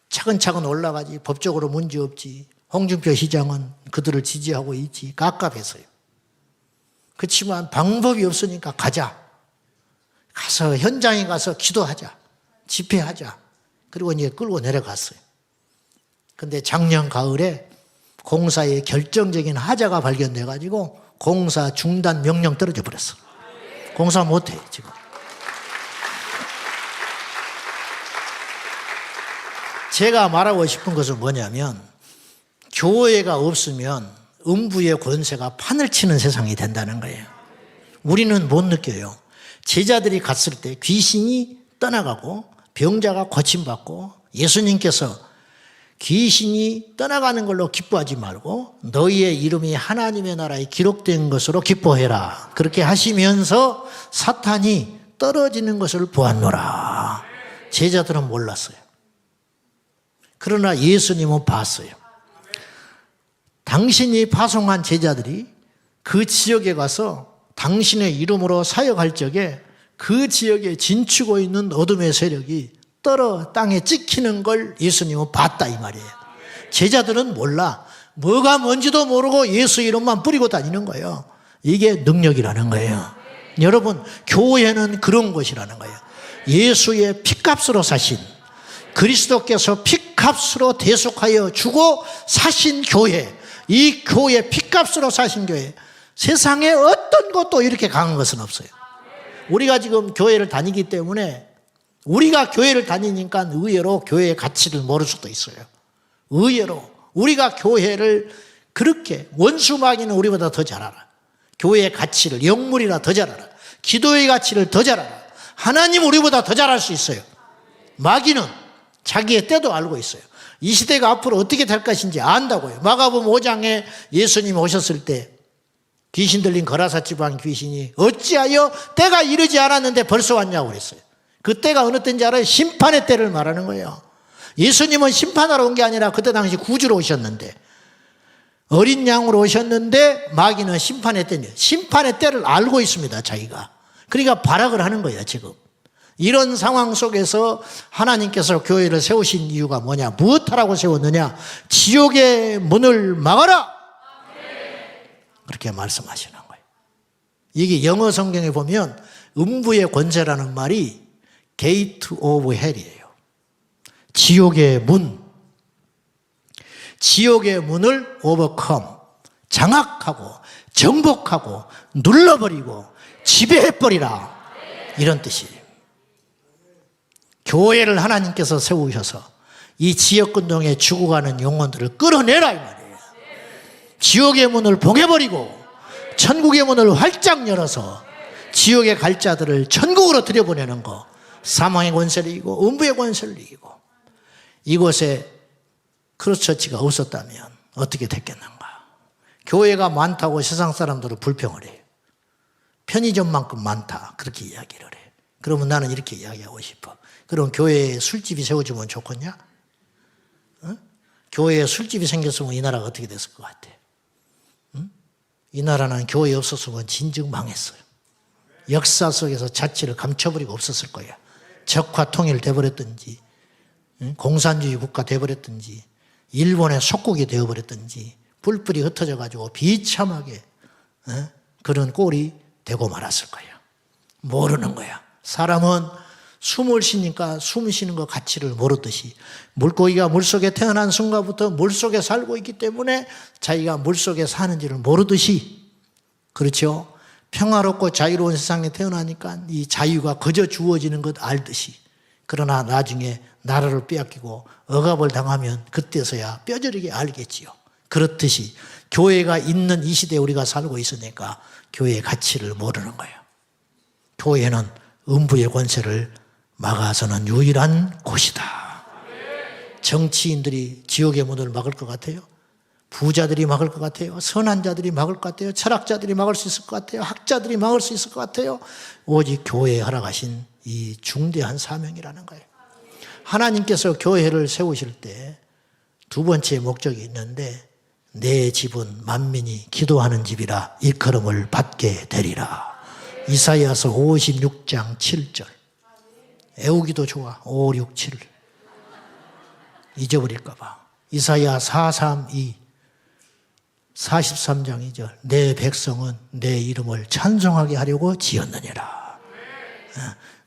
차근차근 올라가지 법적으로 문제 없지. 홍준표 시장은 그들을 지지하고 있지. 깝깝했어요. 그렇지만 방법이 없으니까 가자. 가서 현장에 가서 기도하자. 집회하자. 그리고 이제 끌고 내려갔어요. 근데 작년 가을에 공사에 결정적인 하자가 발견돼 가지고 공사 중단 명령 떨어져 버렸어. 공사 못해 지금. 제가 말하고 싶은 것은 뭐냐면 교회가 없으면 음부의 권세가 판을 치는 세상이 된다는 거예요. 우리는 못 느껴요. 제자들이 갔을 때 귀신이 떠나가고 병자가 고침받고 예수님께서 귀신이 떠나가는 걸로 기뻐하지 말고 너희의 이름이 하나님의 나라에 기록된 것으로 기뻐해라. 그렇게 하시면서 사탄이 떨어지는 것을 보았노라. 제자들은 몰랐어요. 그러나 예수님은 봤어요. 당신이 파송한 제자들이 그 지역에 가서 당신의 이름으로 사역할 적에 그 지역에 진치고 있는 어둠의 세력이 떨어 땅에 찍히는 걸 예수님은 봤다 이 말이에요. 제자들은 몰라. 뭐가 뭔지도 모르고 예수 이름만 뿌리고 다니는 거예요. 이게 능력이라는 거예요. 여러분, 교회는 그런 것이라는 거예요. 예수의 피값으로 사신 그리스도께서 피값으로 대속하여 주고 사신 교회, 이 교회 피값으로 사신 교회, 세상에 어떤 것도 이렇게 강한 것은 없어요. 우리가 지금 교회를 다니기 때문에 우리가 교회를 다니니까 의외로 교회의 가치를 모를 수도 있어요. 의외로 우리가 교회를 그렇게 원수 마귀는 우리보다 더 잘 알아. 교회의 가치를 영물이라 더 잘 알아. 기도의 가치를 더 잘 알아. 하나님 우리보다 더 잘 알 수 있어요. 마귀는 자기의 때도 알고 있어요. 이 시대가 앞으로 어떻게 될 것인지 안다고요. 마가복음 5장에 예수님이 오셨을 때 귀신 들린 거라사 지방 귀신이 어찌하여 때가 이르지 않았는데 벌써 왔냐고 그랬어요. 그 때가 어느 때인지 알아요? 심판의 때를 말하는 거예요. 예수님은 심판하러 온 게 아니라 그때 당시 구주로 오셨는데 어린 양으로 오셨는데 마귀는 심판의 때인데 심판의 때를 알고 있습니다. 자기가. 그러니까 발악을 하는 거예요. 지금. 이런 상황 속에서 하나님께서 교회를 세우신 이유가 뭐냐? 무엇하라고 세웠느냐? 지옥의 문을 막아라! 그렇게 말씀하시는 거예요. 이게 영어 성경에 보면 음부의 권세라는 말이 Gate of Hell이에요. 지옥의 문. 지옥의 문을 overcome, 장악하고 정복하고 눌러버리고 지배해버리라. 이런 뜻이에요. 교회를 하나님께서 세우셔서 이 지역근동에 죽어가는 영혼들을 끌어내라 이 말이에요. 지옥의 문을 봉해버리고 천국의 문을 활짝 열어서 지옥에 갈 자들을 천국으로 들여보내는 거. 사망의 권세를 이기고 음부의 권세를 이기고. 이곳에 크로스처치가 없었다면 어떻게 됐겠는가. 교회가 많다고 세상 사람들은 불평을 해요. 편의점만큼 많다 그렇게 이야기를 해요. 그러면 나는 이렇게 이야기하고 싶어. 그럼 교회에 술집이 세워지면 좋겠냐? 어? 교회에 술집이 생겼으면 이 나라가 어떻게 됐을 것 같아? 응? 이 나라는 교회 없었으면 진즉 망했어요. 역사 속에서 자치를 감춰버리고 없었을 거야. 적화 통일 돼버렸든지, 응? 공산주의 국가 돼버렸든지, 일본의 속국이 되어버렸든지, 뿔뿔이 흩어져가지고 비참하게 그런 꼴이 되고 말았을 거예요. 모르는 거야. 사람은 숨을 쉬니까 숨 쉬는 것 가치를 모르듯이 물고기가 물속에 태어난 순간부터 물속에 살고 있기 때문에 자기가 물속에 사는지를 모르듯이, 그렇죠? 평화롭고 자유로운 세상에 태어나니까 이 자유가 그저 주어지는 것 알듯이, 그러나 나중에 나라를 빼앗기고 억압을 당하면 그때서야 뼈저리게 알겠지요. 그렇듯이 교회가 있는 이 시대에 우리가 살고 있으니까 교회의 가치를 모르는 거예요. 교회는 음부의 권세를 막아서는 유일한 곳이다. 정치인들이 지옥의 문을 막을 것 같아요? 부자들이 막을 것 같아요? 선한 자들이 막을 것 같아요? 철학자들이 막을 수 있을 것 같아요? 학자들이 막을 수 있을 것 같아요? 오직 교회에 허락하신 이 중대한 사명이라는 거예요. 하나님께서 교회를 세우실 때 두 번째 목적이 있는데, 내 집은 만민이 기도하는 집이라 일컬음을 받게 되리라. 이사야서 56장 7절. 애우기도 좋아. 5, 6, 7. 잊어버릴까 봐. 이사야 432 43장 2절. 내 백성은 내 이름을 찬송하게 하려고 지었느니라.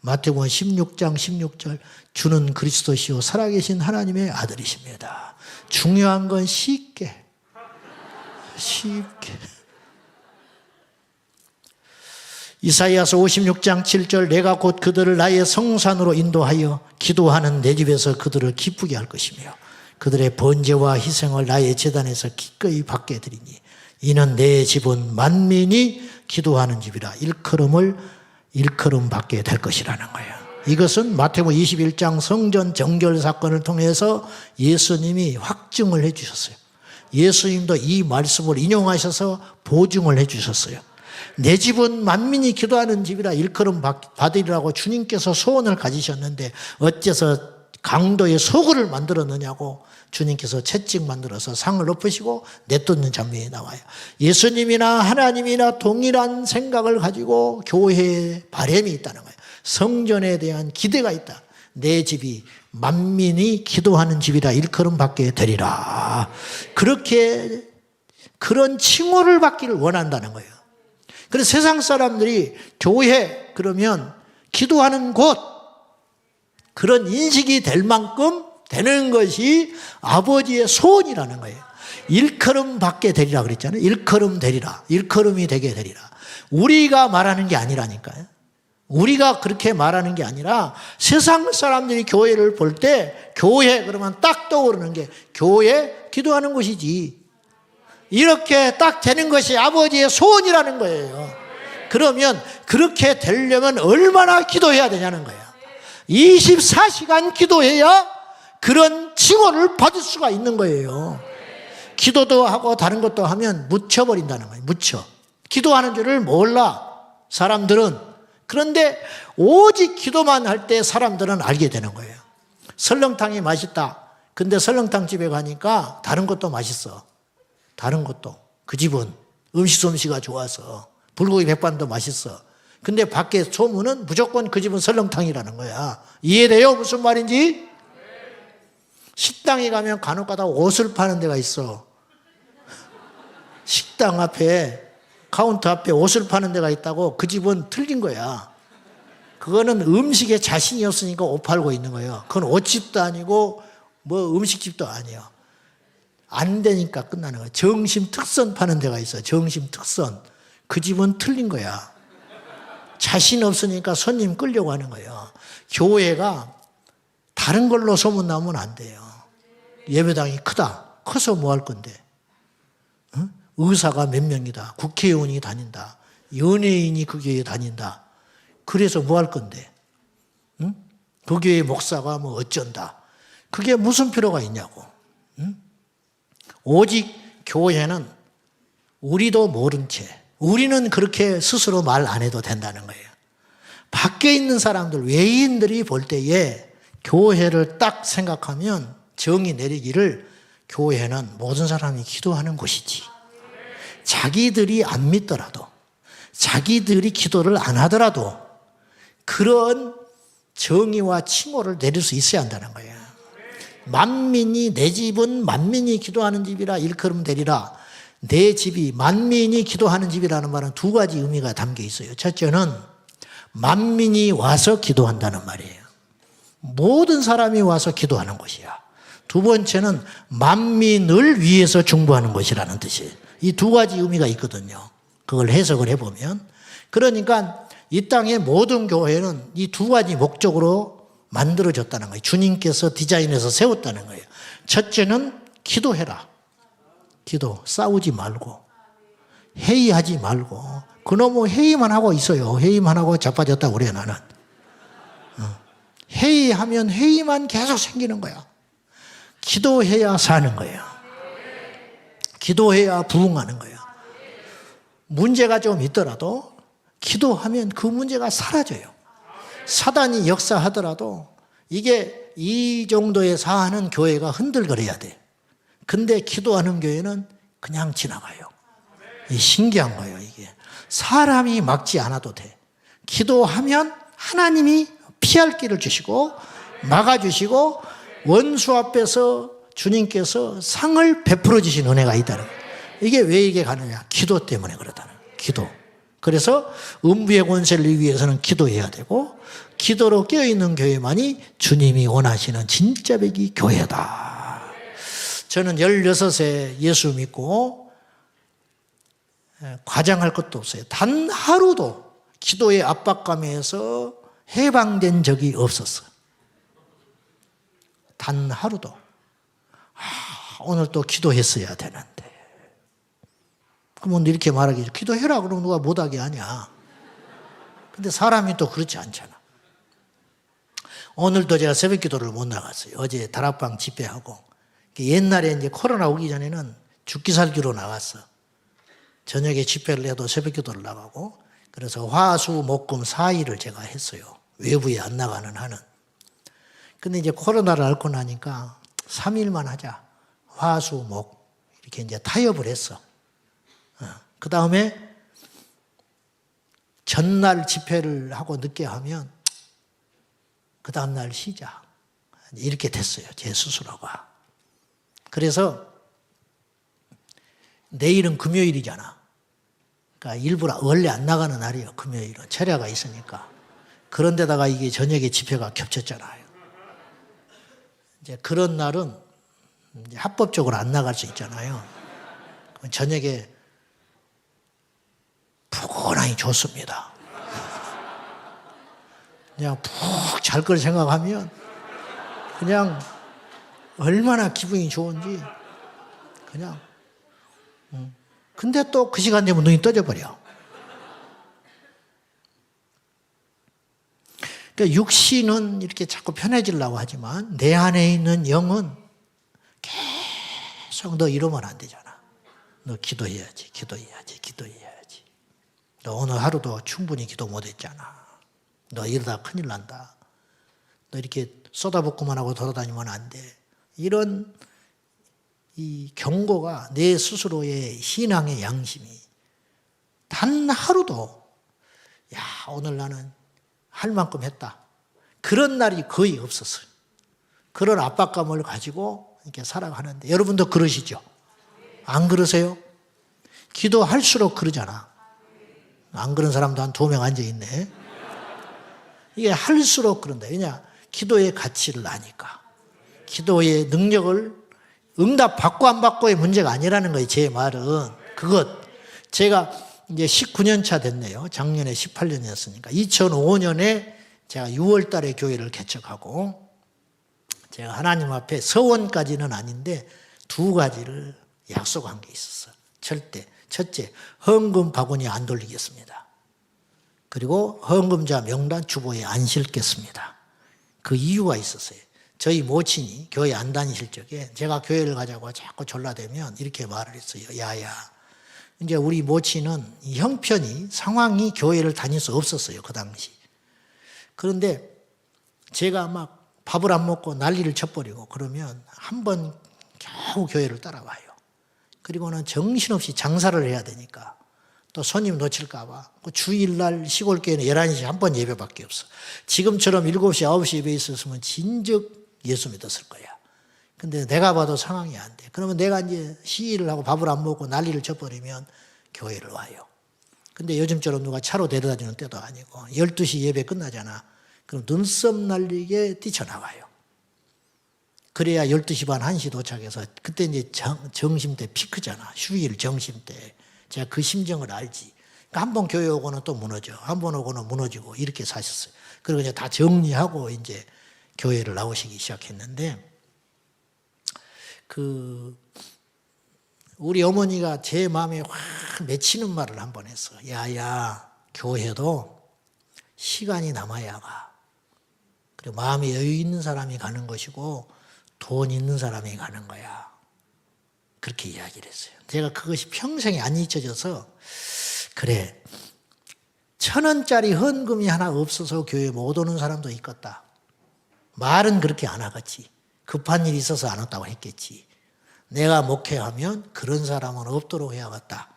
마태복음 16장 16절. 주는 그리스도시요 살아계신 하나님의 아들이십니다. 중요한 건 쉽게. 이사이아서 56장 7절 내가 곧 그들을 나의 성산으로 인도하여 기도하는 내 집에서 그들을 기쁘게 할 것이며 그들의 번제와 희생을 나의 제단에서 기꺼이 받게 드리니 이는 내 집은 만민이 기도하는 집이라 일컬음 받게 될 것이라는 거예요. 이것은 마태복음 21장 성전 정결 사건을 통해서 예수님이 확증을 해 주셨어요. 예수님도 이 말씀을 인용하셔서 보증을 해 주셨어요. 내 집은 만민이 기도하는 집이라 일컬음 받으리라고 주님께서 소원을 가지셨는데 어째서 강도의 소굴을 만들었느냐고 주님께서 채찍 만들어서 상을 엎으시고 내쫓는 장면이 나와요. 예수님이나 하나님이나 동일한 생각을 가지고 교회에 바람이 있다는 거예요. 성전에 대한 기대가 있다. 내 집이 만민이 기도하는 집이라 일컬음 받게 되리라. 그렇게 그런 칭호를 받기를 원한다는 거예요. 그래서 세상 사람들이 교회 그러면 기도하는 곳 그런 인식이 될 만큼 되는 것이 아버지의 소원이라는 거예요. 일컬음 받게 되리라 그랬잖아요. 일컬음 되리라. 일컬음이 되게 되리라. 우리가 말하는 게 아니라니까요. 우리가 그렇게 말하는 게 아니라 세상 사람들이 교회를 볼 때 교회 그러면 딱 떠오르는 게 교회 기도하는 곳이지. 이렇게 딱 되는 것이 아버지의 소원이라는 거예요. 그러면 그렇게 되려면 얼마나 기도해야 되냐는 거예요. 24시간 기도해야 그런 칭호를 받을 수가 있는 거예요. 기도도 하고 다른 것도 하면 묻혀버린다는 거예요. 묻혀. 기도하는 줄을 몰라 사람들은. 그런데 오직 기도만 할 때 사람들은 알게 되는 거예요. 설렁탕이 맛있다. 근데 설렁탕 집에 가니까 다른 것도 맛있어. 다른 것도. 그 집은 음식 솜씨가 좋아서 불고기 백반도 맛있어. 근데 밖에 소문은 무조건 그 집은 설렁탕이라는 거야. 이해돼요? 무슨 말인지? 식당에 가면 간혹 가다 옷을 파는 데가 있어. 식당 앞에 카운터 앞에 옷을 파는 데가 있다고. 그 집은 틀린 거야. 그거는 음식에 자신이 없으니까 옷 팔고 있는 거예요. 그건 옷집도 아니고 뭐 음식집도 아니에요. 안 되니까 끝나는 거예요. 정심특선 파는 데가 있어요. 정심특선. 그 집은 틀린 거야. 자신 없으니까 손님 끌려고 하는 거예요. 교회가 다른 걸로 소문나면 안 돼요. 예배당이 크다. 커서 뭐 할 건데. 응? 의사가 몇 명이다. 국회의원이 다닌다. 연예인이 그 교회에 다닌다. 그래서 뭐 할 건데. 응? 그 교회 목사가 뭐 어쩐다. 그게 무슨 필요가 있냐고. 응? 오직 교회는 우리도 모른 채 우리는 그렇게 스스로 말 안 해도 된다는 거예요. 밖에 있는 사람들, 외인들이 볼 때에 교회를 딱 생각하면 정의 내리기를 교회는 모든 사람이 기도하는 곳이지. 자기들이 안 믿더라도 자기들이 기도를 안 하더라도 그런 정의와 칭호를 내릴 수 있어야 한다는 거예요. 만민이 내 집은 만민이 기도하는 집이라 일컬음 되리라. 내 집이 만민이 기도하는 집이라는 말은 두 가지 의미가 담겨 있어요. 첫째는 만민이 와서 기도한다는 말이에요. 모든 사람이 와서 기도하는 곳이야. 두 번째는 만민을 위해서 중보하는 것이라는 뜻이에요. 이 두 가지 의미가 있거든요. 그걸 해석을 해보면. 그러니까 이 땅의 모든 교회는 이 두 가지 목적으로 만들어졌다는 거예요. 주님께서 디자인해서 세웠다는 거예요. 첫째는 기도해라. 기도. 싸우지 말고 회의하지 말고. 그놈의 회의만 하고 있어요. 회의만 하고 자빠졌다 그래 나는. 회의하면 회의만 계속 생기는 거야. 기도해야 사는 거예요. 기도해야 부흥하는 거예요. 문제가 좀 있더라도 기도하면 그 문제가 사라져요. 사단이 역사하더라도 이게 이 정도의 사안은 교회가 흔들거려야 돼. 근데 기도하는 교회는 그냥 지나가요. 신기한 거예요, 이게. 사람이 막지 않아도 돼. 기도하면 하나님이 피할 길을 주시고 막아주시고 원수 앞에서 주님께서 상을 베풀어 주신 은혜가 있다는 거예요. 이게 왜 이게 가느냐? 기도 때문에 그렇다는 거예요. 기도. 그래서 음부의 권세를 위해서는 기도해야 되고 기도로 깨어있는 교회만이 주님이 원하시는 진짜 백이 교회다. 저는 16세 예수 믿고 과장할 것도 없어요. 단 하루도 기도의 압박감에서 해방된 적이 없었어요. 단 하루도. 오늘 또 기도했어야 되는데. 그러면 이렇게 말하겠죠. 기도해라 그러면 누가 못하게 하냐. 근데 사람이 또 그렇지 않잖아. 오늘도 제가 새벽 기도를 못 나갔어요. 어제 다락방 집회하고. 옛날에 이제 코로나 오기 전에는 죽기 살기로 나갔어. 저녁에 집회를 해도 새벽 기도를 나가고. 그래서 화, 수, 목, 금 4일을 제가 했어요. 외부에 안 나가는 한은. 근데 이제 코로나를 앓고 나니까 3일만 하자. 화, 수, 목. 이렇게 이제 타협을 했어. 그 다음에 전날 집회를 하고 늦게 하면 그 다음날 쉬자. 이렇게 됐어요. 제 스스로가. 그래서 내일은 금요일이잖아. 그러니까 일부러 원래 안 나가는 날이에요. 금요일은. 철야가 있으니까. 그런데다가 이게 저녁에 집회가 겹쳤잖아요. 이제 그런 날은 이제 합법적으로 안 나갈 수 있잖아요. 저녁에 푸근하니 좋습니다. 그냥 푹 잘 걸 생각하면 그냥 얼마나 기분이 좋은지 그냥. 근데 또 그 시간 되면 눈이 떠져버려. 그러니까 육신은 이렇게 자꾸 편해지려고 하지만 내 안에 있는 영은 계속 너 이러면 안 되잖아. 너 기도해야지, 기도해야지, 기도해야지. 너 오늘 하루도 충분히 기도 못했잖아. 너 이러다 큰일 난다. 너 이렇게 쏟아붓고만 하고 돌아다니면 안 돼. 이런 이 경고가 내 스스로의 신앙의 양심이 단 하루도 야 오늘 나는 할 만큼 했다. 그런 날이 거의 없었어요. 그런 압박감을 가지고 이렇게 살아가는데 여러분도 그러시죠? 안 그러세요? 기도할수록 그러잖아. 안 그런 사람도 한 2명 앉아있네. 이게 할수록 그런다. 왜냐? 기도의 가치를 아니까. 기도의 능력을 응답 받고 안 받고의 문제가 아니라는 거예요. 제 말은. 제가 이제 19년 차 됐네요. 작년에 18년이었으니까. 2005년에 제가 6월 달에 교회를 개척하고 제가 하나님 앞에 서원까지는 아닌데 2가지를 약속한 게 있었어요. 첫째, 헌금 바구니 안 돌리겠습니다. 그리고 헌금자 명단 주보에 안 실겠습니다. 그 이유가 있었어요. 저희 모친이 교회 안 다니실 적에 제가 교회를 가자고 자꾸 졸라대면 이렇게 말을 했어요. 야야. 이제 우리 모친은 형편이 상황이 교회를 다닐 수 없었어요. 그 당시. 그런데 제가 막 밥을 안 먹고 난리를 쳐버리고 그러면 한 번 겨우 교회를 따라와요. 그리고는 정신없이 장사를 해야 되니까 또 손님 놓칠까 봐 주일날 시골교회는 11시 한 번 예배밖에 없어. 지금처럼 7시, 9시 예배 있었으면 진즉 예수 믿었을 거야. 근데 내가 봐도 상황이 안 돼. 그러면 내가 이제 시위를 하고 밥을 안 먹고 난리를 쳐버리면 교회를 와요. 근데 요즘처럼 누가 차로 데려다 주는 때도 아니고 12시 예배 끝나잖아. 그럼 눈썹 날리게 뛰쳐나가요. 그래야 12시 반, 1시 도착해서 그때 이제 정심때 피크잖아. 휴일 정심때. 제가 그 심정을 알지. 그러니까 한 번 교회 오고는 또 무너져. 한 번 오고는 무너지고 이렇게 사셨어요. 그리고 이제 다 정리하고 이제 교회를 나오시기 시작했는데 우리 어머니가 제 마음에 확 맺히는 말을 한 번 했어. 야야, 교회도 시간이 남아야 가. 그리고 마음에 여유 있는 사람이 가는 것이고 돈 있는 사람이 가는 거야. 그렇게 이야기를 했어요. 제가 그것이 평생에 안 잊혀져서 그래 1,000원짜리 헌금이 하나 없어서 교회 못 오는 사람도 있겠다. 말은 그렇게 안 하겠지. 급한 일이 있어서 안 왔다고 했겠지. 내가 목회하면 그런 사람은 없도록 해야겠다.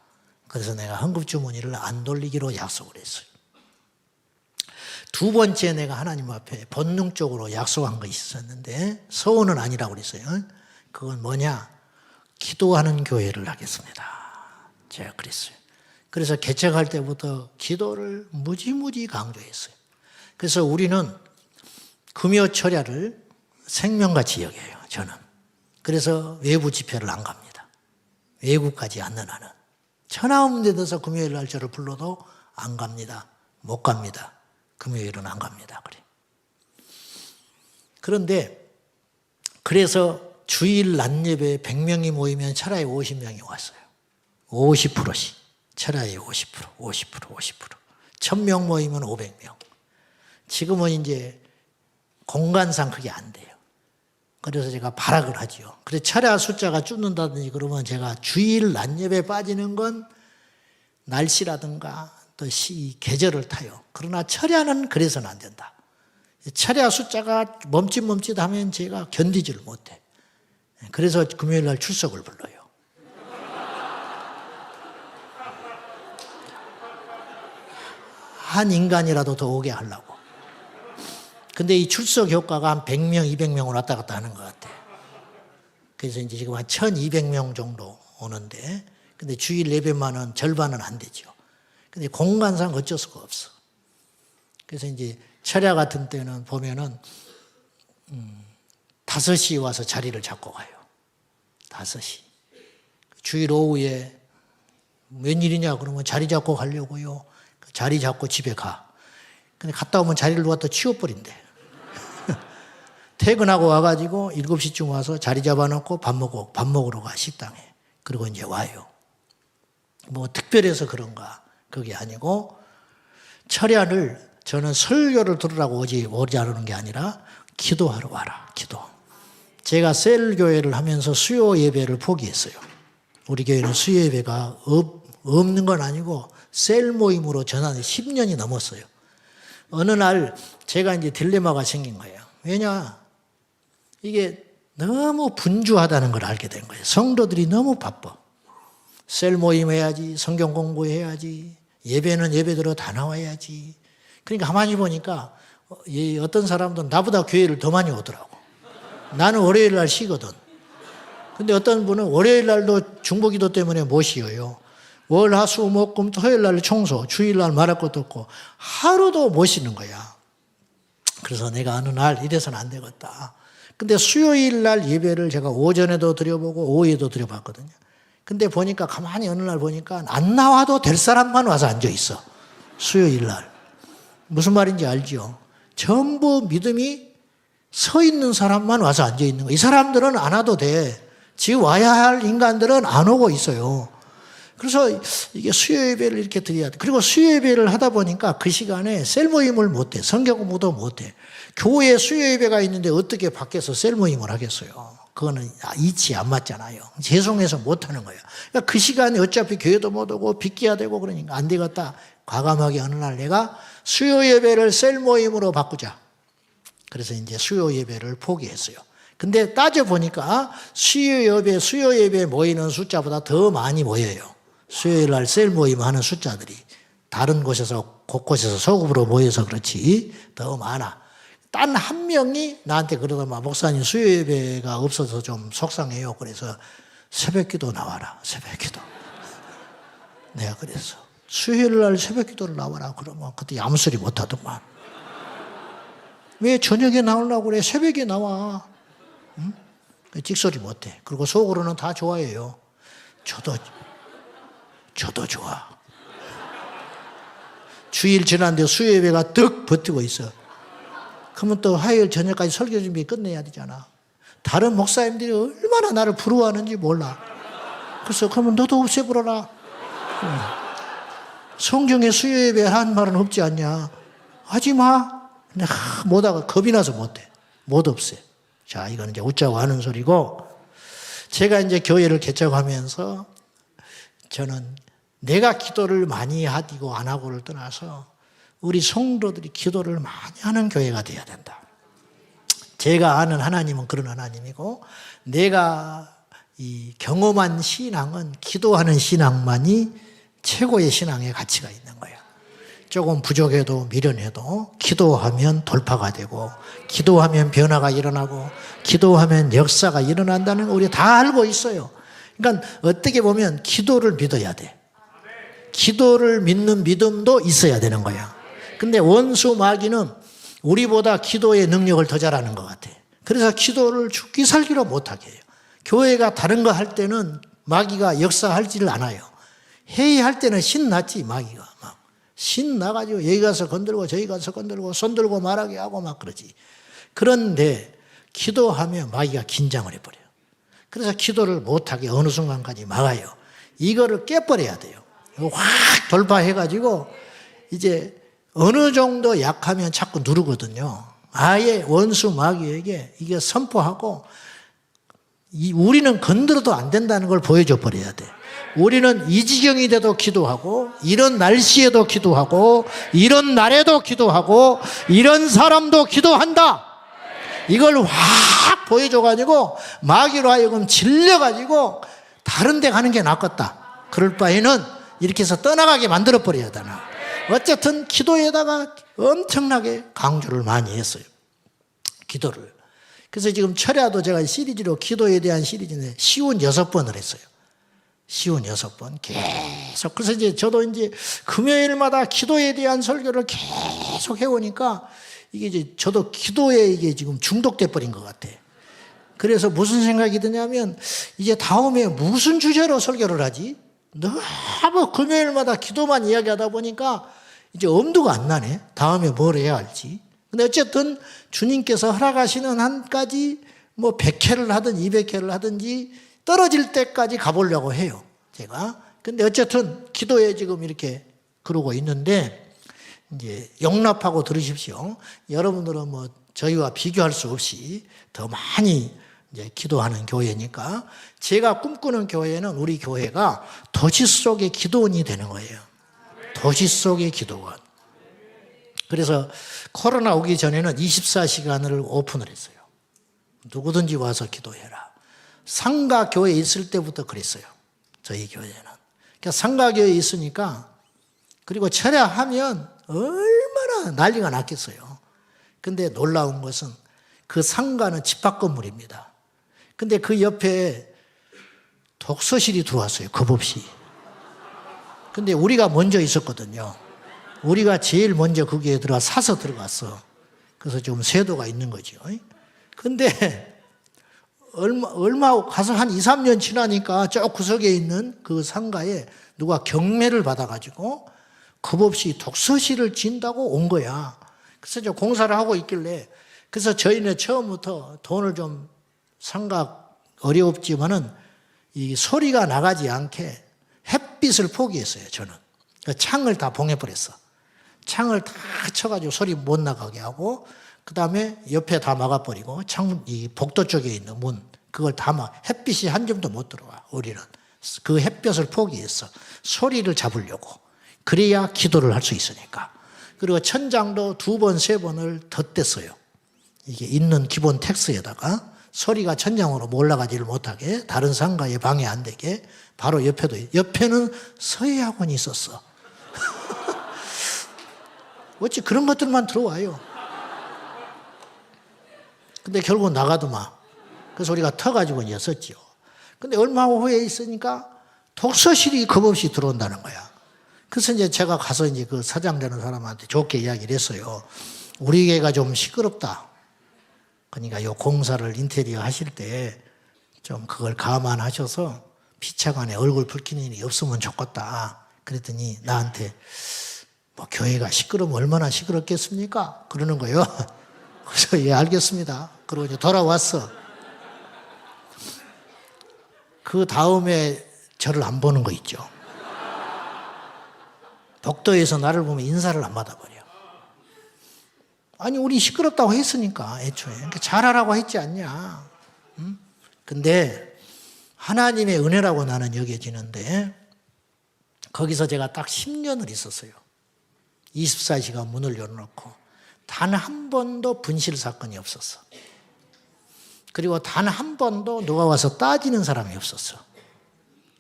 그래서 내가 헌금 주머니를 안 돌리기로 약속을 했어요. 2번째 내가 하나님 앞에 본능적으로 약속한 거 있었는데 서원은 아니라고 그랬어요. 그건 뭐냐? 기도하는 교회를 하겠습니다. 제가 그랬어요. 그래서 개척할 때부터 기도를 무지무지 강조했어요. 그래서 우리는 금요 철야를 생명같이 여겨요. 저는. 그래서 외부 집회를 안 갑니다. 외국까지 않는 한은. 천하없는 데서 금요일 날 저를 불러도 안 갑니다. 못 갑니다. 금요일은 안 갑니다. 그래. 그런데 그래서 주일 낮 예배에 100명이 모이면 철야에 50명이 왔어요. 50%씩. 철야에 50%, 50%, 50%. 1000명 모이면 500명. 지금은 이제 공간상 그게 안 돼요. 그래서 제가 발악을 하죠. 그래서 철야 숫자가 줄는다든지 그러면 제가 주일 낮 예배에 빠지는 건 날씨라든가 또 계절을 타요. 그러나 철야는 그래서는 안 된다. 철야 숫자가 멈칫멈칫하면 제가 견디지를 못해. 그래서 금요일 날 출석을 불러요. 한 인간이라도 더 오게 하려고. 근데 이 출석 효과가 한 100명, 200명으로 왔다 갔다 하는 것 같아. 그래서 이제 지금 한 1200명 정도 오는데, 근데 주일 예배만은 절반은 안 되죠. 근데 공간상 어쩔 수가 없어. 그래서 이제 철야 같은 때는 보면은 5시에 와서 자리를 잡고 가요. 5시. 주일 오후에 웬일이냐 그러면 자리 잡고 가려고요. 자리 잡고 집에 가. 근데 갔다 오면 자리를 누가 또 치워버린대. 퇴근하고 와가지고 7시쯤 와서 자리 잡아놓고 밥 먹으러 가, 식당에. 그리고 이제 와요. 뭐 특별해서 그런가 그게 아니고, 철야를 저는 설교를 들으라고 오지 않는 게 아니라 기도하러 와라. 기도. 제가 셀교회를 하면서 수요 예배를 포기했어요. 우리 교회는 수요 예배가 없는 건 아니고 셀 모임으로 전환해 10년이 넘었어요. 어느 날 제가 이제 딜레마가 생긴 거예요. 왜냐? 이게 너무 분주하다는 걸 알게 된 거예요. 성도들이 너무 바빠. 셀 모임 해야지, 성경 공부해야지, 예배는 예배대로 다 나와야지. 그러니까 가만히 보니까 어떤 사람들은 나보다 교회를 더 많이 오더라고. 나는 월요일 날 쉬거든. 근데 어떤 분은 월요일 날도 중보기도 때문에 못 쉬어요. 월, 화, 수, 목, 금, 토요일 날 청소, 주일 날 말할 것도 없고 하루도 못 쉬는 거야. 그래서 내가 어느 날 이래서는 안 되겠다. 근데 수요일 날 예배를 제가 오전에도 드려보고 오후에도 드려봤거든요. 근데 보니까 가만히 어느 날 보니까 안 나와도 될 사람만 와서 앉아 있어. 수요일 날. 무슨 말인지 알죠? 전부 믿음이 서 있는 사람만 와서 앉아 있는 거야. 이 사람들은 안 와도 돼. 지금 와야 할 인간들은 안 오고 있어요. 그래서 이게 수요 예배를 이렇게 드려야 돼. 그리고 수요 예배를 하다 보니까 그 시간에 셀 모임을 못 해. 성경 공부도 못 해. 교회에 수요 예배가 있는데 어떻게 밖에서 셀 모임을 하겠어요. 그거는 이치 안 맞잖아요. 죄송해서 못 하는 거예요. 그러니까 그 시간에 어차피 교회도 못 오고 빚기야 되고 그러니까 안 되겠다. 과감하게 어느 날 내가 수요 예배를 셀 모임으로 바꾸자. 그래서 이제 수요 예배를 포기했어요. 근데 따져보니까 수요 예배 모이는 숫자보다 더 많이 모여요. 수요일 날 셀 모임 하는 숫자들이 다른 곳에서 곳곳에서 소급으로 모여서 그렇지 더 많아. 단 한 명이 나한테 그러더만, 목사님 수요 예배가 없어서 좀 속상해요. 그래서 새벽기도 나와라. 새벽기도. 내가 그래서 수요일 날 새벽기도를 나와라 그러면 그때 아무 소리 못 하더만. 왜 저녁에 나오려고 그래? 새벽에 나와. 응? 찍소리 못 해. 그리고 속으로는 다 좋아해요. 저도 좋아. 주일 지났는데 수요 예배가 득 버티고 있어. 그러면 또 화요일 저녁까지 설교 준비 끝내야 되잖아. 다른 목사님들이 얼마나 나를 부러워하는지 몰라. 그래서 그러면 너도 없애버려라. 성경에 수요 예배 한 말은 없지 않냐. 하지 마. 근데 못하고 겁이 나서 못해. 못 없애. 자, 이거는 이제 웃자고 하는 소리고, 제가 이제 교회를 개척하면서 저는 내가 기도를 많이 하고 안 하고를 떠나서 우리 성도들이 기도를 많이 하는 교회가 되어야 된다. 제가 아는 하나님은 그런 하나님이고, 내가 이 경험한 신앙은 기도하는 신앙만이 최고의 신앙의 가치가 있는 거예요. 조금 부족해도 미련해도 기도하면 돌파가 되고, 기도하면 변화가 일어나고, 기도하면 역사가 일어난다는 거 우리 다 알고 있어요. 그러니까 어떻게 보면 기도를 믿어야 돼. 기도를 믿는 믿음도 있어야 되는 거야. 근데 원수 마귀는 우리보다 기도의 능력을 더 잘하는 것 같아. 그래서 기도를 죽기 살기로 못하게 해요. 교회가 다른 거 할 때는 마귀가 역사하지를 않아요. 회의할 때는 신났지, 마귀가. 막 신나가지고 여기 가서 건들고 저기 가서 건들고 손 들고 말하게 하고 막 그러지. 그런데 기도하면 마귀가 긴장을 해버려요. 그래서 기도를 못하게 어느 순간까지 막아요. 이거를 깨버려야 돼요. 확 돌파해가지고 이제 어느 정도 약하면 자꾸 누르거든요. 아예 원수 마귀에게 이게 선포하고 우리는 건드려도 안 된다는 걸 보여줘 버려야 돼. 우리는 이 지경이 돼도 기도하고 이런 날씨에도 기도하고 이런 날에도 기도하고 이런 사람도 기도한다. 이걸 확 보여줘가지고 마귀로 하여금 질려가지고 다른 데 가는 게 낫겠다. 그럴 바에는 이렇게 해서 떠나가게 만들어버려야 되나. 어쨌든 기도에다가 엄청나게 강조를 많이 했어요. 기도를. 그래서 지금 철야도 제가 시리즈로 기도에 대한 시리즈인데 쉬운 6번을 했어요. 쉬운 6번 계속. 그래서 이제 저도 이제 금요일마다 기도에 대한 설교를 계속 해오니까 이게 이제 저도 기도에 이게 지금 중독돼 버린 것 같아. 그래서 무슨 생각이 드냐면 이제 다음에 무슨 주제로 설교를 하지? 너무 금요일마다 기도만 이야기하다 보니까 이제 엄두가 안 나네. 다음에 뭘 해야 할지. 근데 어쨌든 주님께서 허락하시는 한까지 뭐 100회를 하든 200회를 하든지 떨어질 때까지 가보려고 해요. 제가. 근데 어쨌든 기도에 지금 이렇게 그러고 있는데 이제 용납하고 들으십시오. 여러분들은 뭐 저희와 비교할 수 없이 더 많이 이제 기도하는 교회니까 제가 꿈꾸는 교회는 우리 교회가 도시 속의 기도원이 되는 거예요. 도시 속의 기도원. 그래서 코로나 오기 전에는 24시간을 오픈을 했어요. 누구든지 와서 기도해라. 상가교회에 있을 때부터 그랬어요. 저희 교회는. 그러니까 상가교회에 있으니까 그리고 철야하면 얼마나 난리가 났겠어요. 근데 놀라운 것은 그 상가는 집합 건물입니다. 근데 그 옆에 독서실이 들어왔어요. 겁없이. 근데 우리가 먼저 있었거든요. 우리가 제일 먼저 거기에 사서 들어갔어. 그래서 좀 세도가 있는 거죠. 근데 얼마 가서 한 2, 3년 지나니까 저 구석에 있는 그 상가에 누가 경매를 받아가지고 겁없이 독서실을 진다고 온 거야. 그래서 이제 공사를 하고 있길래 그래서 저희는 처음부터 돈을 좀 상가 어렵지만은 이 소리가 나가지 않게 햇빛을 포기했어요. 저는 창을 다 봉해버렸어. 창을 다 쳐가지고 소리 못 나가게 하고 그 다음에 옆에 다 막아버리고 창문 이 복도 쪽에 있는 문 그걸 다 햇빛이 한 점도 못 들어와. 우리는 그 햇볕을 포기했어. 소리를 잡으려고. 그래야 기도를 할 수 있으니까. 그리고 천장도 2번, 3번을 덧댔어요. 이게 있는 기본 텍스에다가 소리가 천장으로 올라가지를 못하게 다른 상가에 방해 안 되게 바로 옆에는 서예학원이 있었어. 어찌 그런 것들만 들어와요. 근데 결국 나가더만. 그래서 우리가 터가지고 이제 썼죠. 근데 얼마 후에 있으니까 독서실이 겁없이 들어온다는 거야. 그래서 이제 제가 가서 이제 그 사장 되는 사람한테 좋게 이야기를 했어요. 우리 교회가 좀 시끄럽다. 그러니까 요 공사를 인테리어 하실 때 좀 그걸 감안하셔서 피차간에 얼굴 붉히는 일이 없으면 좋겠다. 그랬더니 나한테 뭐 교회가 시끄러우면 얼마나 시끄럽겠습니까? 그러는 거예요. 그래서 예, 알겠습니다. 그러고 이제 돌아왔어. 그 다음에 저를 안 보는 거 있죠. 복도에서 나를 보면 인사를 안 받아버려. 아니 우리 시끄럽다고 했으니까 애초에 그러니까 잘하라고 했지 않냐. 응? 근데 하나님의 은혜라고 나는 여겨지는데 거기서 제가 딱 10년을 있었어요. 24시간 문을 열어놓고 단 한 번도 분실 사건이 없었어. 그리고 단 한 번도 누가 와서 따지는 사람이 없었어.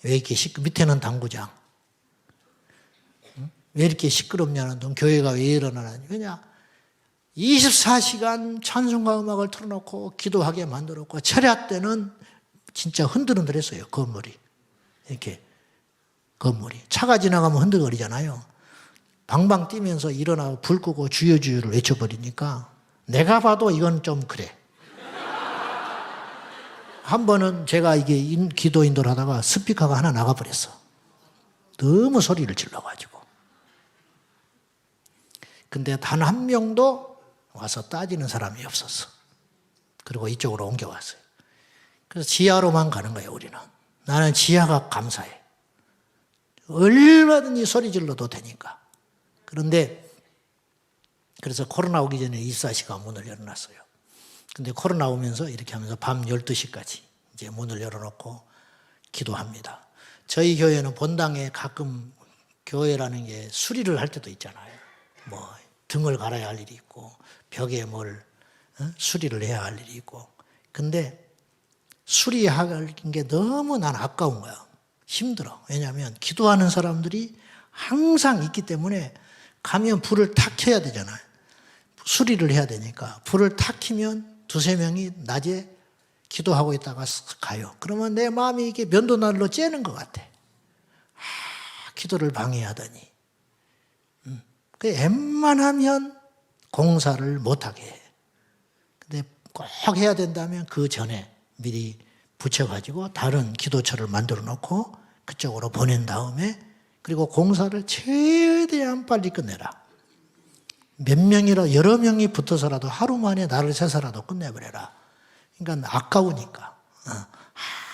왜 이렇게 밑에는 당구장. 왜 이렇게 시끄럽냐는 둥 교회가 왜 일어나느냐. 왜냐 24시간 찬송가 음악을 틀어놓고 기도하게 만들었고 철야 때는 진짜 흔들흔들했어요. 건물이. 이렇게 건물이. 차가 지나가면 흔들거리잖아요. 방방 뛰면서 일어나고 불 끄고 주여주여를 외쳐버리니까 내가 봐도 이건 좀 그래. 한 번은 제가 이게 기도 인도를 하다가 스피커가 하나 나가버렸어. 너무 소리를 질러가지고. 근데 단 한 명도 와서 따지는 사람이 없었어. 그리고 이쪽으로 옮겨왔어요. 그래서 지하로만 가는 거예요, 우리는. 나는 지하가 감사해. 얼마든지 소리 질러도 되니까. 그런데 그래서 코로나 오기 전에 24시간 문을 열어놨어요. 근데 코로나 오면서 이렇게 하면서 밤 12시까지 이제 문을 열어놓고 기도합니다. 저희 교회는 본당에 가끔 교회라는 게 수리를 할 때도 있잖아요. 뭐 등을 갈아야 할 일이 있고 벽에 뭘 수리를 해야 할 일이 있고. 근데 수리할 게 너무 난 아까운 거야. 힘들어. 왜냐하면 기도하는 사람들이 항상 있기 때문에 가면 불을 탁 켜야 되잖아요. 수리를 해야 되니까 불을 탁 켜면 두세 명이 낮에 기도하고 있다가 가요. 그러면 내 마음이 이게 면도날로 째는 것 같아. 기도를 방해하더니. 웬만하면 공사를 못하게 해. 근데 꼭 해야 된다면 그 전에 미리 붙여가지고 다른 기도처를 만들어 놓고 그쪽으로 보낸 다음에 그리고 공사를 최대한 빨리 끝내라. 몇 명이라 여러 명이 붙어서라도 하루 만에 나를 새서라도 끝내버려라. 그러니까 아까우니까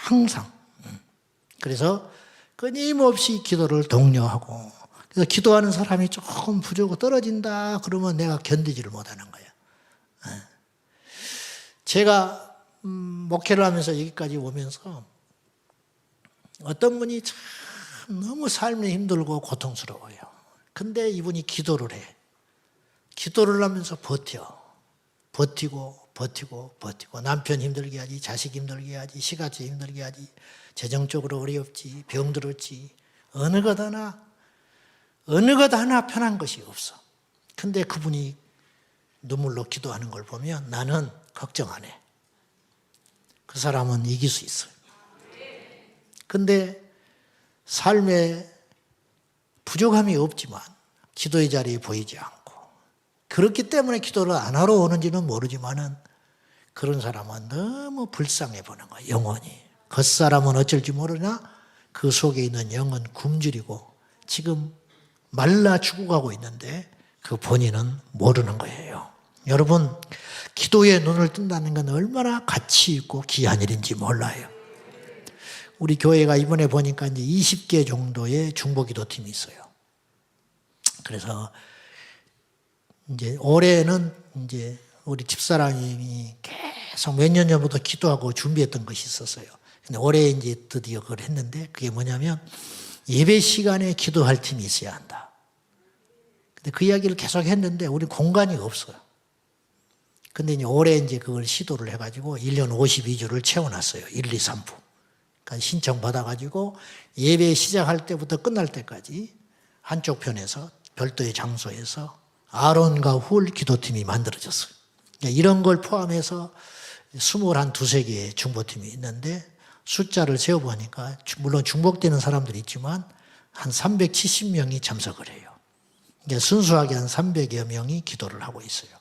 항상. 그래서 끊임없이 기도를 독려하고 그래서 기도하는 사람이 조금 부족하고 떨어진다 그러면 내가 견디지를 못하는 거예요. 제가 목회를 하면서 여기까지 오면서 어떤 분이 참 너무 삶이 힘들고 고통스러워요. 근데 이분이 기도를 해. 기도를 하면서 버티고 남편 힘들게 하지, 자식 힘들게 하지, 시가지 힘들게 하지, 재정적으로 어렵지, 병들었지, 어느 것 하나 편한 것이 없어. 근데 그분이 눈물로 기도하는 걸 보면 나는 걱정 안 해. 그 사람은 이길 수 있어요. 근데 삶에 부족함이 없지만 기도의 자리에 보이지 않고 그렇기 때문에 기도를 안 하러 오는지는 모르지만은 그런 사람은 너무 불쌍해 보는 거야, 영혼이. 겉사람은 어쩔지 모르나 그 속에 있는 영은 굶주리고 지금 말라 죽어가고 있는데 그 본인은 모르는 거예요. 여러분, 기도에 눈을 뜬다는 건 얼마나 가치 있고 귀한 일인지 몰라요. 우리 교회가 이번에 보니까 이제 20개 정도의 중보기도팀이 있어요. 그래서 이제 올해는 이제 우리 집사람이 계속 몇 년 전부터 기도하고 준비했던 것이 있었어요. 근데 올해 이제 드디어 그걸 했는데 그게 뭐냐면 예배 시간에 기도할 팀이 있어야 한다. 근데 그 이야기를 계속 했는데 우리 공간이 없어요. 근데 이제 올해 이제 그걸 시도를 해가지고 1년 52주를 채워놨어요. 1, 2, 3부. 그러니까 신청 받아가지고 예배 시작할 때부터 끝날 때까지 한쪽 편에서 별도의 장소에서 아론과 훌 기도팀이 만들어졌어요. 그러니까 이런 걸 포함해서 21~2개의 중보팀이 있는데 숫자를 세어보니까 물론 중복되는 사람들이 있지만 한 370명이 참석을 해요. 그러니까 순수하게 한 300여 명이 기도를 하고 있어요.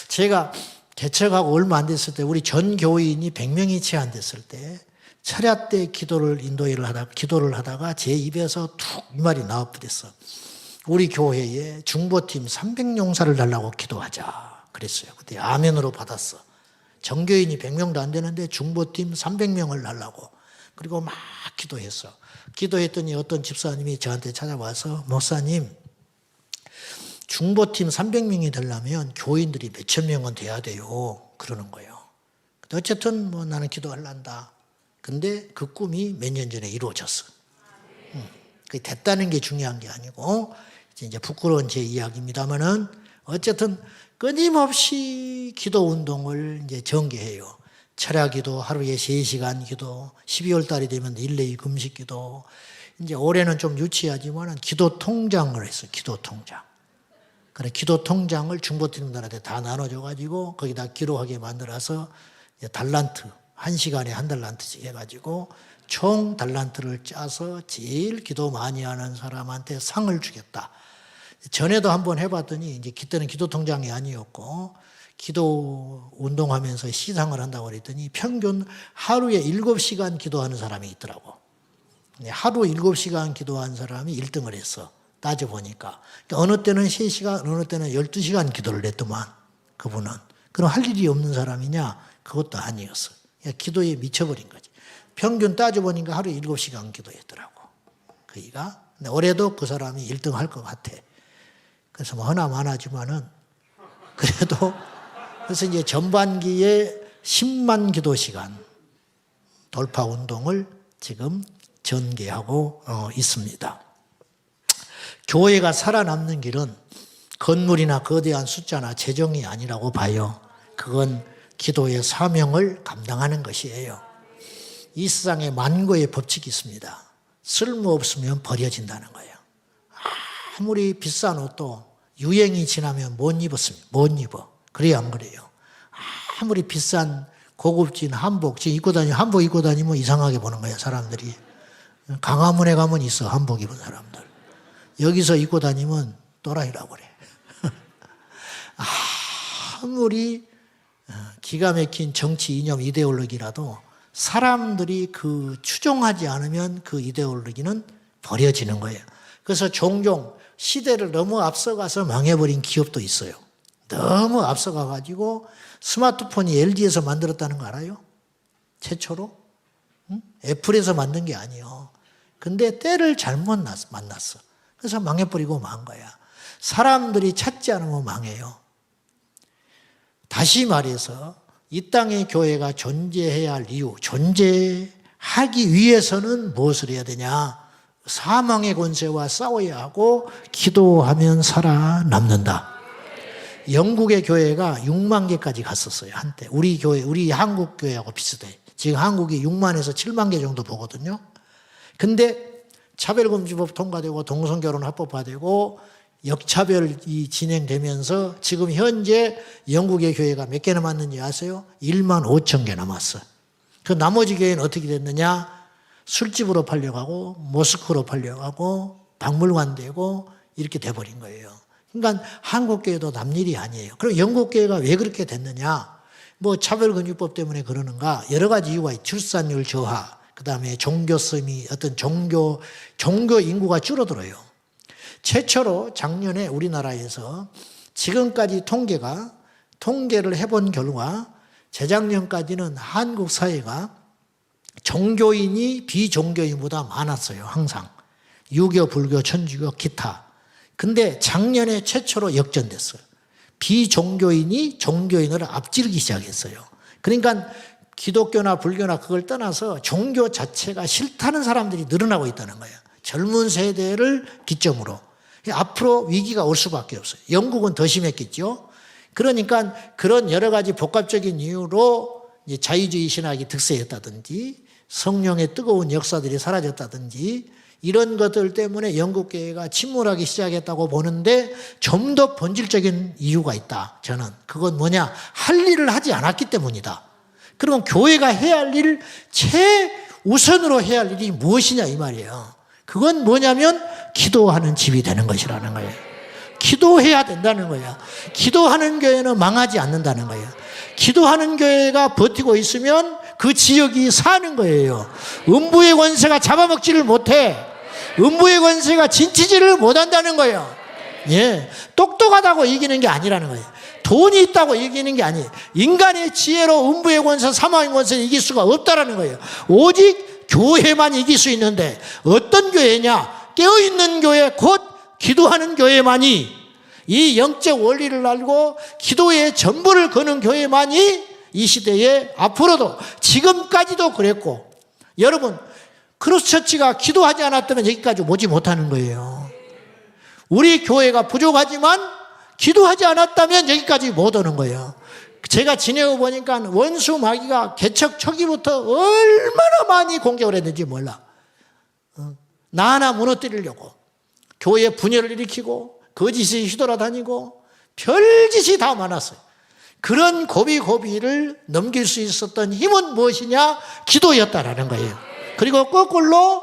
제가 개척하고 얼마 안 됐을 때 우리 전 교인이 100명이 채 안 됐을 때 철야 때 기도를 하다가 제 입에서 툭 이 말이 나와버렸어. 우리 교회에 중보팀 300용사를 달라고 기도하자 그랬어요. 그때 아멘으로 받았어. 정교인이 100명도 안 되는데 중보팀 300명을 달라고. 그리고 막 기도했어. 기도했더니 어떤 집사님이 저한테 찾아와서 목사님 중보팀 300명이 되려면 교인들이 몇천 명은 돼야 돼요. 그러는 거예요. 근데 어쨌든 뭐 나는 기도하려한다. 근데 그 꿈이 몇 년 전에 이루어졌어. 그게 됐다는 게 중요한 게 아니고 이제 부끄러운 제 이야기입니다만은 어쨌든 끊임없이 기도 운동을 이제 전개해요. 철야 기도, 하루에 3시간 기도, 12월 달이 되면 1:2 금식 기도. 이제 올해는 좀 유치하지만 기도 통장을 했어요. 기도 통장. 그래 기도 통장을 중보팀들한테 다 나눠줘가지고 거기다 기록하게 만들어서 달란트 1시간에 1달란트씩 해가지고 총 달란트를 짜서 제일 기도 많이 하는 사람한테 상을 주겠다. 전에도 한번 해봤더니 이제 그때는 기도 통장이 아니었고 기도 운동하면서 시상을 한다고 그랬더니 평균 하루에 7시간 기도하는 사람이 있더라고. 하루 7시간 기도한 사람이 1등을 했어. 따져보니까. 어느 때는 3시간, 어느 때는 12시간 기도를 했더만, 그분은. 그럼 할 일이 없는 사람이냐? 그것도 아니었어. 기도에 미쳐버린 거지. 평균 따져보니까 하루에 7시간 기도했더라고. 그이가. 근데 올해도 그 사람이 1등 할 것 같아. 그래서 뭐 하나만하지만은 그래도 그래서 이제 전반기에 10만 기도 시간 돌파 운동을 지금 전개하고 있습니다. 교회가 살아남는 길은 건물이나 거대한 숫자나 재정이 아니라고 봐요. 그건 기도의 사명을 감당하는 것이에요. 이 세상에 만고의 법칙이 있습니다. 쓸모없으면 버려진다는 거예요. 아무리 비싼 옷도 유행이 지나면 못 입어. 그래요, 안 그래요? 아무리 비싼 고급진 한복, 지금 입고 다니면 한복 입고 다니면 이상하게 보는 거예요, 사람들이. 강화문에 가면 있어, 한복 입은 사람들. 여기서 입고 다니면 또라이라고 그래. 아무리 기가 막힌 정치 이념 이데올로기라도 사람들이 그 추종하지 않으면 그 이데올로기는 버려지는 거예요. 그래서 종종 시대를 너무 앞서가서 망해버린 기업도 있어요. 너무 앞서가가지고 스마트폰이 LG에서 만들었다는 거 알아요? 최초로? 응? 애플에서 만든 게 아니에요. 근데 때를 잘못 만났어. 그래서 망해버리고 만 거야. 사람들이 찾지 않으면 망해요. 다시 말해서 이 땅에 교회가 존재해야 할 이유, 존재하기 위해서는 무엇을 해야 되냐? 사망의 권세와 싸워야 하고 기도하면 살아남는다. 영국의 교회가 6만 개까지 갔었어요, 한때. 우리 교회, 우리 한국 교회하고 비슷해. 지금 한국이 6만에서 7만 개 정도 보거든요. 근데 차별금지법 통과되고 동성결혼 합법화되고 역차별이 진행되면서 지금 현재 영국의 교회가 몇 개 남았는지 아세요? 1만 5천 개 남았어. 그 나머지 교회는 어떻게 됐느냐? 술집으로 팔려가고 모스크로 팔려가고 박물관 되고 이렇게 돼버린 거예요. 그러니까 한국 교회도 남일이 아니에요. 그럼 영국 교회가 왜 그렇게 됐느냐? 뭐 차별금지법 때문에 그러는가? 여러 가지 이유가 있어요. 출산율 저하, 그 다음에 종교성이 어떤 종교 인구가 줄어들어요. 최초로 작년에 우리나라에서 지금까지 통계를 해본 결과 재작년까지는 한국 사회가 종교인이 비종교인보다 많았어요. 항상. 유교, 불교, 천주교, 기타. 근데 작년에 최초로 역전됐어요. 비종교인이 종교인을 앞지르기 시작했어요. 그러니까 기독교나 불교나 그걸 떠나서 종교 자체가 싫다는 사람들이 늘어나고 있다는 거예요. 젊은 세대를 기점으로. 앞으로 위기가 올 수밖에 없어요. 영국은 더 심했겠죠. 그러니까 그런 여러 가지 복합적인 이유로 이제 자유주의 신학이 득세했다든지 성령의 뜨거운 역사들이 사라졌다든지 이런 것들 때문에 영국 교회가 침몰하기 시작했다고 보는데 좀 더 본질적인 이유가 있다. 저는 그건 뭐냐? 할 일을 하지 않았기 때문이다. 그러면 교회가 해야 할 일, 최우선으로 해야 할 일이 무엇이냐 이 말이에요. 그건 뭐냐면 기도하는 집이 되는 것이라는 거예요. 기도해야 된다는 거예요. 기도하는 교회는 망하지 않는다는 거예요. 기도하는 교회가 버티고 있으면 그 지역이 사는 거예요. 음부의 권세가 잡아먹지를 못해. 음부의 권세가 진치지를 못한다는 거예요. 예, 똑똑하다고 이기는 게 아니라는 거예요. 돈이 있다고 이기는 게 아니에요. 인간의 지혜로 음부의 권세, 사망의 권세를 이길 수가 없다라는 거예요. 오직 교회만 이길 수 있는데 어떤 교회냐? 깨어있는 교회, 곧 기도하는 교회만이, 이 영적 원리를 알고 기도에 전부를 거는 교회만이 이 시대에 앞으로도, 지금까지도 그랬고, 여러분 크로스처치가 기도하지 않았다면 여기까지 오지 못하는 거예요. 우리 교회가 부족하지만 기도하지 않았다면 여기까지 못 오는 거예요. 제가 지내고 보니까 원수 마귀가 개척 초기부터 얼마나 많이 공격을 했는지 몰라. 나 하나 무너뜨리려고 교회 분열을 일으키고 거짓이 휘돌아다니고 별짓이 다 많았어요. 그런 고비를 넘길 수 있었던 힘은 무엇이냐? 기도였다라는 거예요. 그리고 거꾸로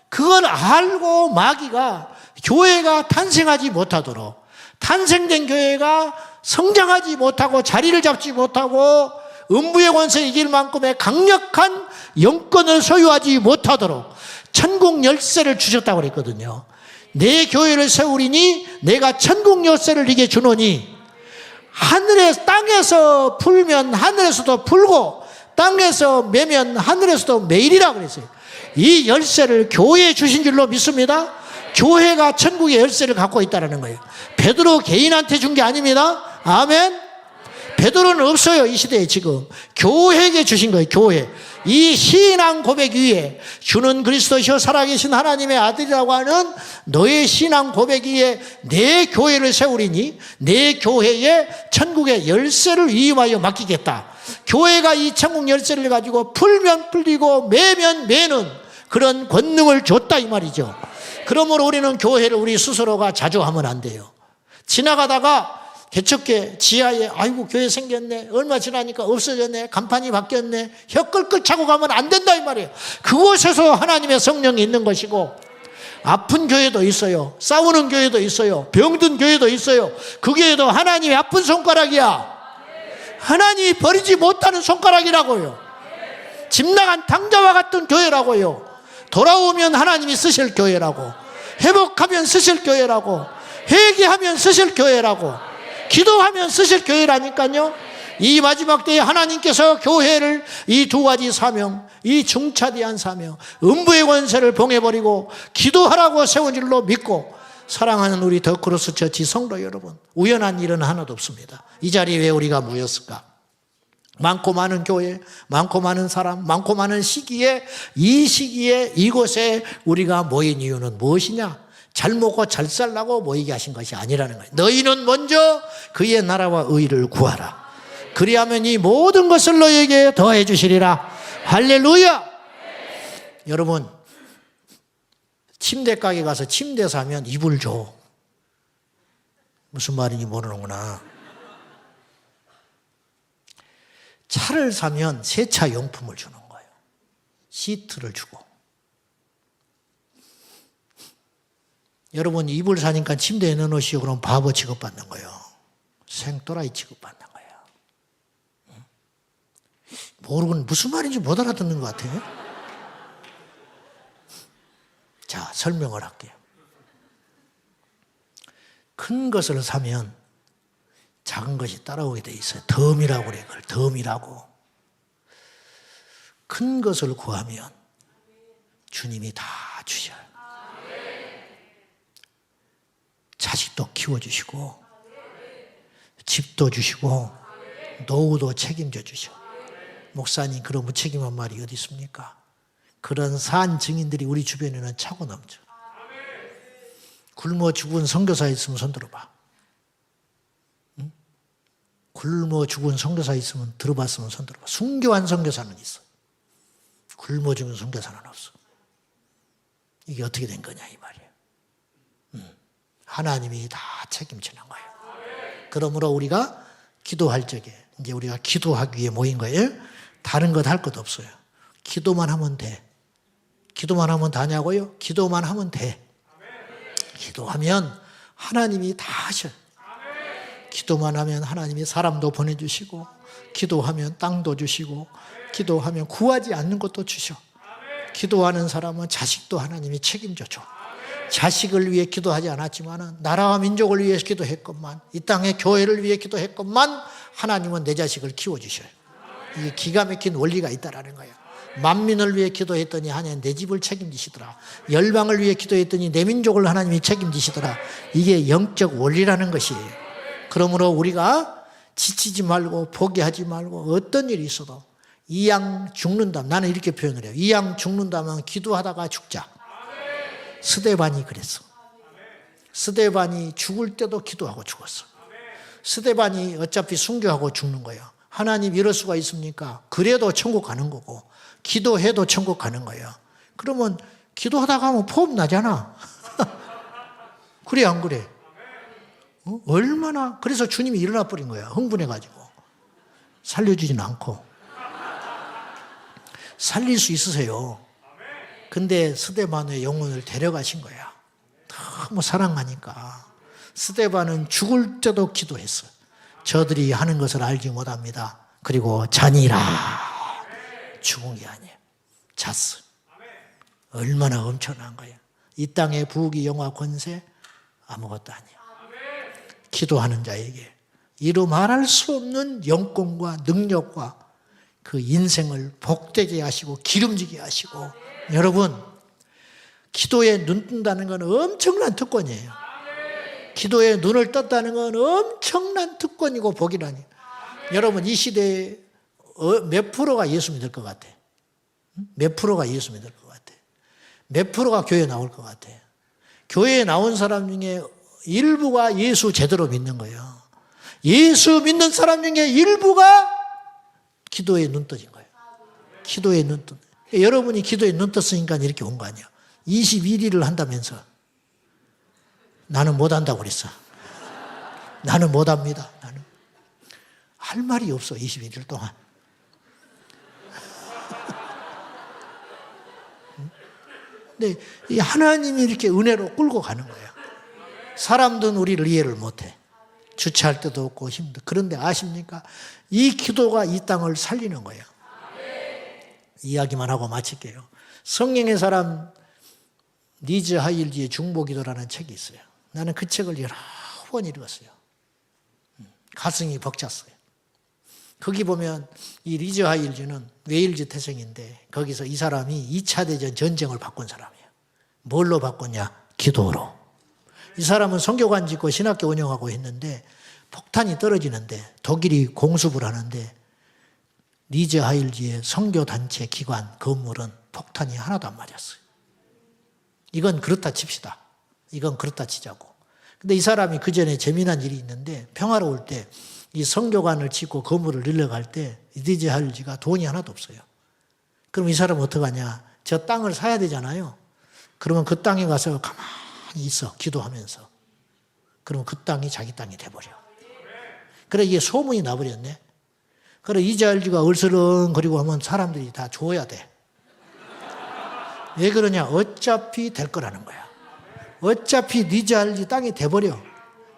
그걸 알고 마귀가 교회가 탄생하지 못하도록, 탄생된 교회가 성장하지 못하고 자리를 잡지 못하고 음부의 권세에 이길 만큼의 강력한 영권을 소유하지 못하도록 천국 열쇠를 주셨다고 그랬거든요. 내 교회를 세우리니 내가 천국 열쇠를 네게 주노니, 땅에서 풀면 하늘에서도 풀고 땅에서 매면 하늘에서도 매이리라 그랬어요. 이 열쇠를 교회에 주신 줄로 믿습니다. 교회가 천국의 열쇠를 갖고 있다는 거예요. 베드로 개인한테 준 게 아닙니다. 아멘. 베드로는 없어요. 이 시대에 지금 교회에게 주신 거예요. 교회. 이 신앙 고백 위에 주는 그리스도시요 살아계신 하나님의 아들이라고 하는 너의 신앙 고백 위에 내 교회를 세우리니 내 교회에 천국의 열쇠를 위임하여 맡기겠다. 교회가 이 천국 열쇠를 가지고 풀면 풀리고 매면 매는 그런 권능을 줬다 이 말이죠. 그러므로 우리는 교회를 우리 스스로가 자주 하면 안 돼요. 지나가다가 개척교 지하에 아이고 교회 생겼네, 얼마 지나니까 없어졌네, 간판이 바뀌었네, 혀 끌끌 차고 가면 안 된다 이 말이에요. 그곳에서 하나님의 성령이 있는 것이고, 아픈 교회도 있어요, 싸우는 교회도 있어요, 병든 교회도 있어요. 그 교회도 하나님의 아픈 손가락이야. 하나님이 버리지 못하는 손가락이라고요. 집 나간 당자와 같은 교회라고요. 돌아오면 하나님이 쓰실 교회라고, 회복하면 쓰실 교회라고, 회개하면 쓰실 교회라고, 기도하면 쓰실 교회라니까요. 이 마지막 때에 하나님께서 교회를 이 두 가지 사명, 이 중차대한 사명, 음부의 권세를 봉해버리고 기도하라고 세운 줄로 믿고 사랑하는 우리 더크로스 처치 성도 여러분, 우연한 일은 하나도 없습니다. 이 자리에 왜 우리가 모였을까? 많고 많은 교회, 많고 많은 사람, 많고 많은 시기에, 이 시기에 이곳에 우리가 모인 이유는 무엇이냐? 잘 먹고 잘 살라고 모이게 하신 것이 아니라는 거예요. 너희는 먼저 그의 나라와 의를 구하라. 그리하면 이 모든 것을 너희에게 더해 주시리라. 할렐루야. 여러분, 침대 가게 가서 침대 사면 이불 줘. 무슨 말인지 모르는구나. 차를 사면 세차 용품을 주는 거예요. 시트를 주고. 여러분, 이불 사니까 침대에 넣어놓으시오. 그럼 바보 취급받는 거예요. 생또라이 취급받는 거예요. 모르고는 무슨 말인지 못 알아듣는 것 같아요. 자, 설명을 할게요. 큰 것을 사면 작은 것이 따라오게 돼 있어요. 덤이라고 그래요. 그걸 덤이라고. 큰 것을 구하면 주님이 다 주셔요. 자식도 키워주시고 집도 주시고 노후도 책임져 주시고. 목사님, 그런 무책임한 말이 어디 있습니까? 그런 산 증인들이 우리 주변에는 차고 넘쳐. 굶어 죽은 선교사 있으면 손 들어봐. 응? 굶어 죽은 선교사 있으면 들어봤으면 손 들어봐. 순교한 선교사는 있어. 굶어 죽은 선교사는 없어. 이게 어떻게 된 거냐 이 말이에요. 하나님이 다 책임지는 거예요. 그러므로 우리가 기도할 적에 이제 우리가 기도하기 위해 모인 거예요. 다른 것 할 것 없어요. 기도만 하면 돼. 기도만 하면 다냐고요? 기도만 하면 돼. 기도하면 하나님이 다 하셔요. 기도만 하면 하나님이 사람도 보내주시고, 기도하면 땅도 주시고, 기도하면 구하지 않는 것도 주셔. 기도하는 사람은 자식도 하나님이 책임져 줘. 자식을 위해 기도하지 않았지만 나라와 민족을 위해 기도했건만, 이 땅의 교회를 위해 기도했건만 하나님은 내 자식을 키워주셔요. 이게 기가 막힌 원리가 있다라는 거예요. 만민을 위해 기도했더니 하나님 내 집을 책임지시더라. 열방을 위해 기도했더니 내 민족을 하나님이 책임지시더라. 이게 영적 원리라는 것이에요. 그러므로 우리가 지치지 말고 포기하지 말고, 어떤 일이 있어도 이 양 죽는다면, 나는 이렇게 표현을 해요. 이 양 죽는다면 기도하다가 죽자. 스데반이 그랬어. 스데반이 죽을 때도 기도하고 죽었어. 스데반이 어차피 순교하고 죽는 거예요. 하나님 이럴 수가 있습니까? 그래도 천국 가는 거고 기도해도 천국 가는 거예요. 그러면 기도하다가 하면 포업 나잖아. 그래 안 그래? 얼마나, 그래서 주님이 일어나 버린 거야. 흥분해가지고 살려주진 않고. 살릴 수 있으세요. 근데 스데반의 영혼을 데려가신 거야. 너무 사랑하니까 스데반은 죽을 때도 기도했어요. 저들이 하는 것을 알지 못합니다. 그리고 자니라. 죽은 게 아니에요. 잤어. 얼마나 엄청난 거예요. 이 땅의 부귀 영화 권세 아무것도 아니에요. 기도하는 자에게 이루 말할 수 없는 영권과 능력과 그 인생을 복되게 하시고 기름지게 하시고, 여러분 기도에 눈 뜬다는 건 엄청난 특권이에요. 기도에 눈을 떴다는 건 엄청난 특권이고 복이라니. 여러분 이 시대에 몇 프로가 예수 믿을 것 같아? 몇 프로가 예수 믿을 것 같아? 몇 프로가 교회에 나올 것 같아? 교회에 나온 사람 중에 일부가 예수 제대로 믿는 거예요. 예수 믿는 사람 중에 일부가 기도에 눈 떠진 거예요. 기도에 눈 떠. 여러분이 기도에 눈 떴으니까 이렇게 온 거 아니야. 21일을 한다면서. 나는 못한다고 그랬어. 나는 못합니다. 나는 할 말이 없어. 21일 동안. 근데 이 하나님이 이렇게 은혜로 끌고 가는 거예요. 사람들은 우리를 이해를 못해. 주체할 때도 없고 힘들어. 그런데 아십니까? 이 기도가 이 땅을 살리는 거예요. 이야기만 하고 마칠게요. 성령의 사람 리즈 하일지의 중보기도라는 책이 있어요. 나는 그 책을 여러 번 읽었어요. 가슴이 벅찼어요. 거기 보면 이 리즈 하일지는 웨일즈 태생인데 거기서 이 사람이 2차 대전 전쟁을 바꾼 사람이에요. 뭘로 바꿨냐? 기도로. 이 사람은 선교관 짓고 신학교 운영하고 했는데 폭탄이 떨어지는데 독일이 공습을 하는데 리즈 하일지의 선교단체 기관 건물은 폭탄이 하나도 안 맞았어요. 이건 그렇다 칩시다. 이건 그렇다 치자고. 근데 이 사람이 그 전에 재미난 일이 있는데 평화로울 때 이 선교관을 짓고 건물을 늘려갈 때 리즈 하일지가 돈이 하나도 없어요. 그럼 이 사람은 어떡하냐? 저 땅을 사야 되잖아요. 그러면 그 땅에 가서 가만히 있어. 기도하면서. 그러면 그 땅이 자기 땅이 돼버려. 그래 이게 소문이 나버렸네. 그래 리즈 하일지가 얼스렁거리고 하면 사람들이 다 줘야 돼. 왜 그러냐? 어차피 될 거라는 거야. 어차피 리즈 하일지 땅이 돼버려.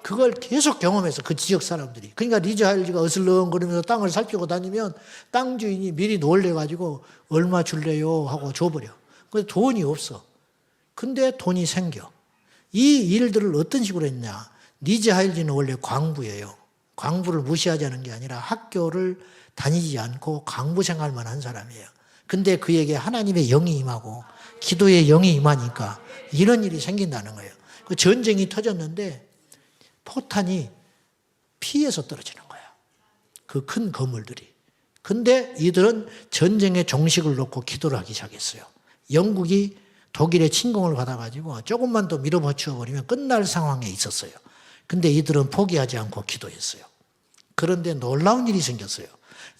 그걸 계속 경험해서 그 지역 사람들이. 그러니까 리즈 하일지가 어슬렁거리면서 땅을 살피고 다니면 땅 주인이 미리 놀래가지고 얼마 줄래요? 하고 줘버려. 근데 돈이 없어. 근데 돈이 생겨. 이 일들을 어떤 식으로 했냐? 리즈 하일지는 원래 광부예요. 광부를 무시하자는 게 아니라 학교를 다니지 않고 광부 생활만 한 사람이에요. 근데 그에게 하나님의 영이 임하고 기도의 영이 임하니까 이런 일이 생긴다는 거예요. 그 전쟁이 터졌는데 포탄이 피해서 떨어지는 거야. 그 큰 건물들이. 근데 이들은 전쟁의 종식을 놓고 기도를 하기 시작했어요. 영국이 독일의 침공을 받아가지고 조금만 더 밀어붙여 버리면 끝날 상황에 있었어요. 근데 이들은 포기하지 않고 기도했어요. 그런데 놀라운 일이 생겼어요.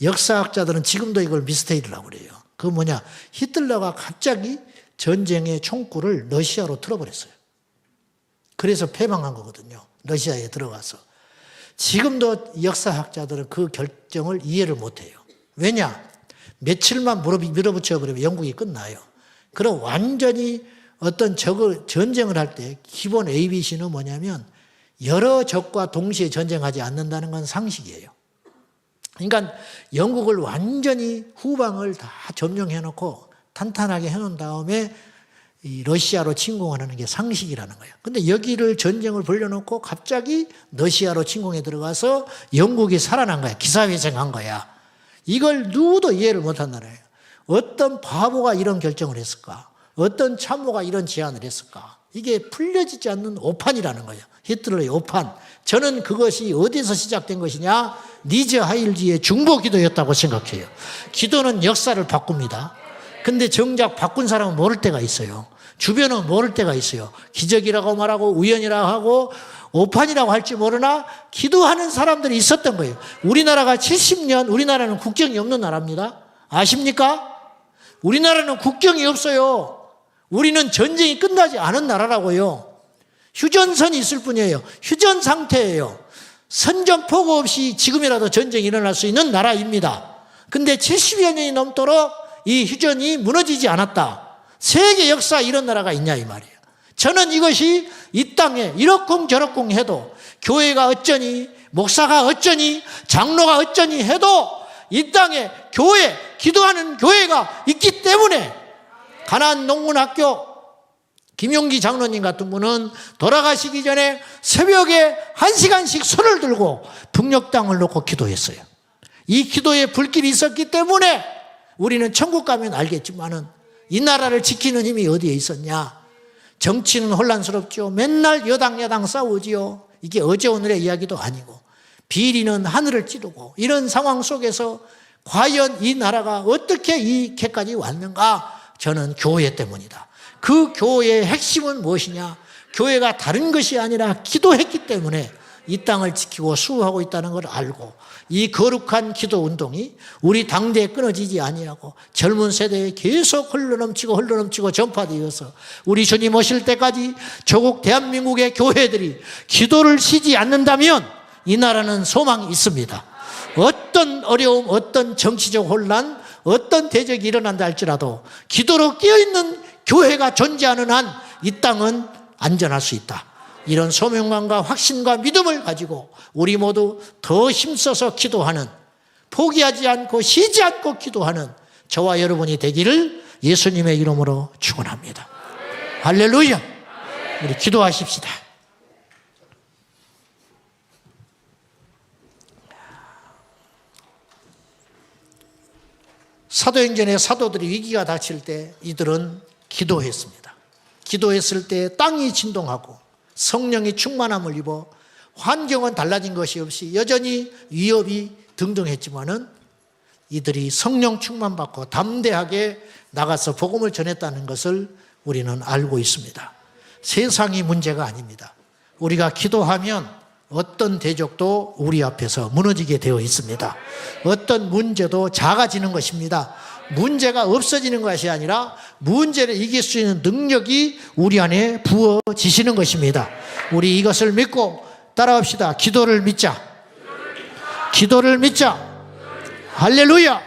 역사학자들은 지금도 이걸 미스테리라고 그래요. 그건 뭐냐? 히틀러가 갑자기 전쟁의 총구를 러시아로 틀어버렸어요. 그래서 패망한 거거든요. 러시아에 들어가서. 지금도 역사학자들은 그 결정을 이해를 못해요. 왜냐? 며칠만 밀어붙여버리면 영국이 끝나요. 그럼 완전히 어떤 전쟁을 할 때 기본 ABC는 뭐냐면 여러 적과 동시에 전쟁하지 않는다는 건 상식이에요. 그러니까 영국을 완전히 후방을 다 점령해놓고 탄탄하게 해놓은 다음에 이 러시아로 침공하는 게 상식이라는 거예요. 근데 여기를 전쟁을 벌려놓고 갑자기 러시아로 침공에 들어가서 영국이 살아난 거야. 기사회생한 거야. 이걸 누구도 이해를 못한다는 거예요. 어떤 바보가 이런 결정을 했을까? 어떤 참모가 이런 제안을 했을까? 이게 풀려지지 않는 오판이라는 거예요. 히틀러의 오판. 저는 그것이 어디서 시작된 것이냐? 리즈 하일지의 중보기도였다고 생각해요. 기도는 역사를 바꿉니다. 근데 정작 바꾼 사람은 모를 때가 있어요. 주변은 모를 때가 있어요. 기적이라고 말하고 우연이라고 하고 오판이라고 할지 모르나 기도하는 사람들이 있었던 거예요. 우리나라가 70년, 우리나라는 국경이 없는 나라입니다. 아십니까? 우리나라는 국경이 없어요. 우리는 전쟁이 끝나지 않은 나라라고요. 휴전선이 있을 뿐이에요. 휴전 상태예요. 선전포고 없이 지금이라도 전쟁이 일어날 수 있는 나라입니다. 근데 70여 년이 넘도록 이 휴전이 무너지지 않았다. 세계 역사에 이런 나라가 있냐 이 말이에요. 저는 이것이 이 땅에 이러쿵저러쿵 해도, 교회가 어쩌니, 목사가 어쩌니, 장로가 어쩌니 해도 이 땅에 교회, 기도하는 교회가 있기 때문에, 가나안 농문학교 김용기 장로님 같은 분은 돌아가시기 전에 새벽에 1시간씩 손을 들고 북녘 땅을 놓고 기도했어요. 이 기도에 불길이 있었기 때문에 우리는 천국 가면 알겠지만은 이 나라를 지키는 힘이 어디에 있었냐? 정치는 혼란스럽죠. 맨날 여당 야당 싸우지요. 이게 어제 오늘의 이야기도 아니고, 비리는 하늘을 찌르고, 이런 상황 속에서 과연 이 나라가 어떻게 이렇게까지 왔는가? 저는 교회 때문이다. 그 교회의 핵심은 무엇이냐? 교회가 다른 것이 아니라 기도했기 때문에 이 땅을 지키고 수호하고 있다는 걸 알고, 이 거룩한 기도 운동이 우리 당대에 끊어지지 아니하고 젊은 세대에 계속 흘러넘치고 전파되어서 우리 주님 오실 때까지 조국 대한민국의 교회들이 기도를 쉬지 않는다면 이 나라는 소망이 있습니다. 어떤 어려움, 어떤 정치적 혼란, 어떤 대적이 일어난다 할지라도 기도로 깨어있는 교회가 존재하는 한 이 땅은 안전할 수 있다. 이런 소명감과 확신과 믿음을 가지고 우리 모두 더 힘써서 기도하는, 포기하지 않고 쉬지 않고 기도하는 저와 여러분이 되기를 예수님의 이름으로 축원합니다. 할렐루야. 우리 기도하십시다. 사도행전의 사도들이 위기가 닥칠 때 이들은 기도했습니다. 기도했을 때 땅이 진동하고 성령이 충만함을 입어 환경은 달라진 것이 없이 여전히 위협이 등등했지만은 이들이 성령 충만받고 담대하게 나가서 복음을 전했다는 것을 우리는 알고 있습니다. 세상이 문제가 아닙니다. 우리가 기도하면 어떤 대적도 우리 앞에서 무너지게 되어 있습니다. 어떤 문제도 작아지는 것입니다. 문제가 없어지는 것이 아니라 문제를 이길 수 있는 능력이 우리 안에 부어지시는 것입니다. 우리 이것을 믿고 따라합시다. 기도를 믿자. 기도를 믿자. 할렐루야.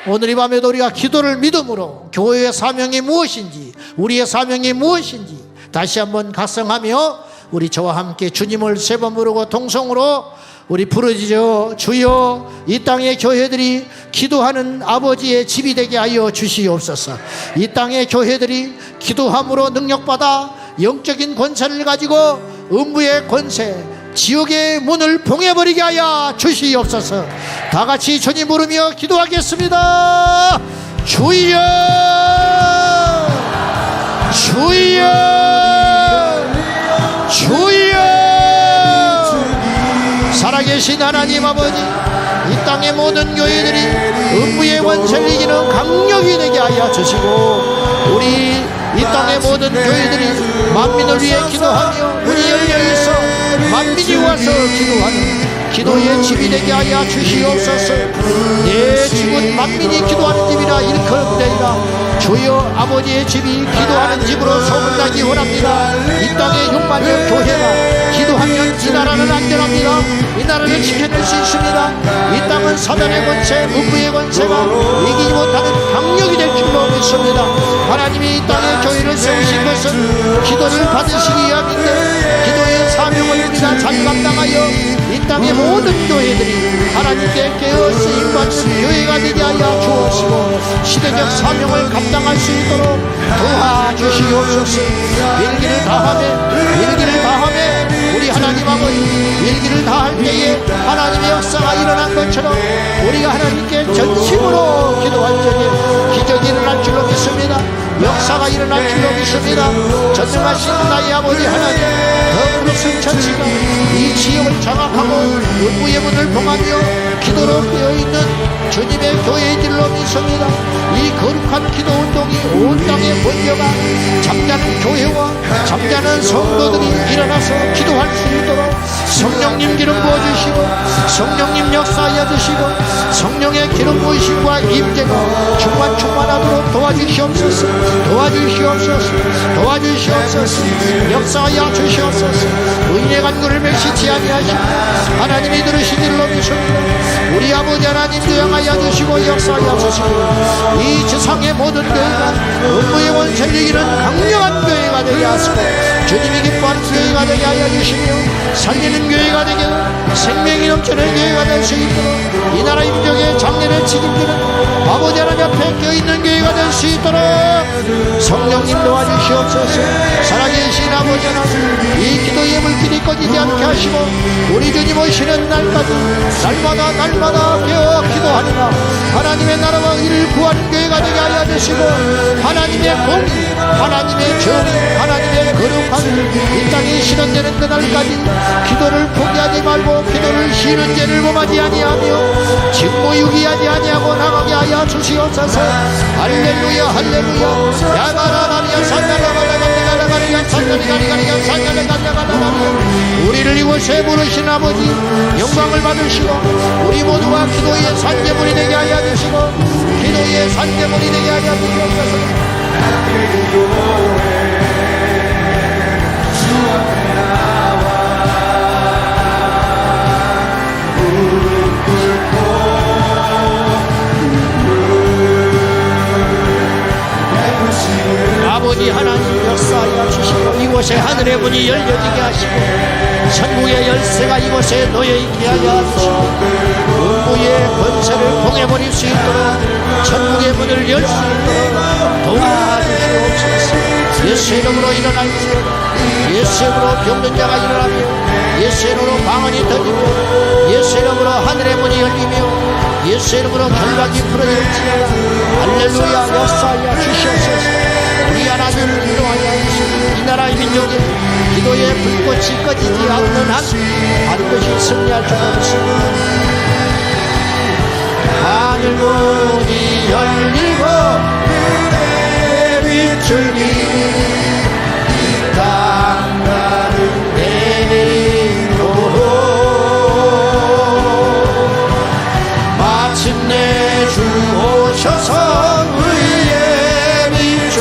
오늘 이 밤에도 우리가 기도를 믿음으로 교회의 사명이 무엇인지, 우리의 사명이 무엇인지 다시 한번 각성하며 우리 저와 함께 주님을 세 번 부르고 동성으로 우리 부르짖어 주여, 이 땅의 교회들이 기도하는 아버지의 집이 되게 하여 주시옵소서. 이 땅의 교회들이 기도함으로 능력받아 영적인 권세를 가지고 음부의 권세, 지옥의 문을 봉해버리게 하여 주시옵소서. 다 같이 주님 부르며 기도하겠습니다. 주여, 주여, 주여. 살아계신 하나님 아버지, 이 땅의 모든 교회들이 음부의 권세를 이기는 강력이 되게 하여 주시고, 우리 이 땅의 모든 교회들이 만민을 위해 기도하며 문이 열려있어 만민이 와서 기도하는 기도의 집이 되게 하여 주시옵소서. 내 집은 만민이 기도하는 집이라 일컬음되리라. 주여, 아버지의 집이 기도하는 집으로 소문나기 원합니다. 이 땅의 6만여 교회가 기도하면 이 나라는 안전합니다. 이 나라를 지켜낼 수 있습니다. 이 땅은 사단의 권세, 음부의 권세가 이기지 못하는 강력이 될 줄로 믿습니다. 하나님이 이 땅에 교회를 세우신 것은 기도를 받으시기 위함인데, 기도의 사명을 우리가 잘 감당하여 이 땅의 모든 교회들이 하나님께 깨어 쓰임받는 교회가 되게 하여 주옵시고, 시대적 사명을 감당할 수 있도록 도와주시옵소서. 일기를 다하며 우리 하나님 아버지, 일기를 다할 때에 하나님의 역사가 일어난 것처럼 우리가 하나님께 전심으로 기도할 적에 기적이 일어날 줄로 믿습니다. 역사가 일어날 줄로 믿습니다. 전능하신 나의 아버지 하나님, 더불어서 천지가 이 지역을 장악하고 음부의 문을 봉하며 기도로 깨어있는 주님의 교회인 줄로 믿습니다. 이 거룩한 기도 운동이 온 땅에 번져가 잠자는 교회와 잠자는 성도들이 일어나서 기도할 수 있도록 성령님 기름 부어주시고, 성령님 역사하여 주시고, 성령의 기름 부으심과 임재가 충만하도록 도와주시옵소서. 역사하여 주시옵소서. 의인의 간구를 멸시치 아니하시고 하나님이 들으신 일로 믿습니다. 우리 아버지 하나님 조용하여 주시고 역사하여 주시고 이 지상의 모든 교회가 음부의 원세를 이기는 강력한 교회가 되게 하시고 주님이 기뻐하는 교회가 되게 하여 주시며 살리는 교회가 되게 생명이 넘치는 교회가 될 수 있도록 이 나라 민족의 장래를 책임지는 아버지 하나님 앞에 껴있는 교회가 될 수 있도록 성령님 도와주시옵소서. 살아계신 아버지 하나님 이 기도의 물길이 꺼지지 않게 하시고 우리 주님 오시는 날까지 날마다 깨어 기도하리라. 하나님의 나라와 의를 구하는 교회가 되게 하여 주시고 하나님의 공의, 하나님의 정의, 하나님의 거룩함 이 땅에 실현되는 그날까지 기도를 포기하지 말고 기도를 쉬는 죄를 범하지 아니하며 직무유기하지 아니하고 나가게 하여 주시옵소서. 할렐루야 할렐루야. 야가라가리야 산나라가라가리야 산나리가리야 산나리가리야. 우리를 이곳에 부르신 아버지 영광을 받으시고 우리 모두가 기도의 산재물이 되게 하여 주시고 기도의 산재물이 되게 하여 주시옵소서. 아버지 하나님 역사하여 주시고 이곳에 하늘의 문이 열려지게 하시고 천국의 열쇠가 이곳에 놓여있게 하여 주시고 음부의 권세를 봉해버릴 수 있도록 천국의 문을 열 수 있도록 도와주시옵소서. 예수 이름으로 일어날지어다. 예수 이름으로 병든 자가 일어나며 예수 이름으로 방언이 터지며 예수 이름으로 하늘의 문이 열리며 예수 이름으로 결박이 풀어질지어다. 할렐루야. 역사하여 주시옵소서. 우리 하나님을 기도하여 주시고 이 나라의 민족의 기도의 불꽃이 꺼지지 않는 한 반드시 승리할 줄 믿습니다. 하늘문이 열리고 그대 빛을 이 땅 가는 내리도록 마침내 주 오셔서 의의 빛을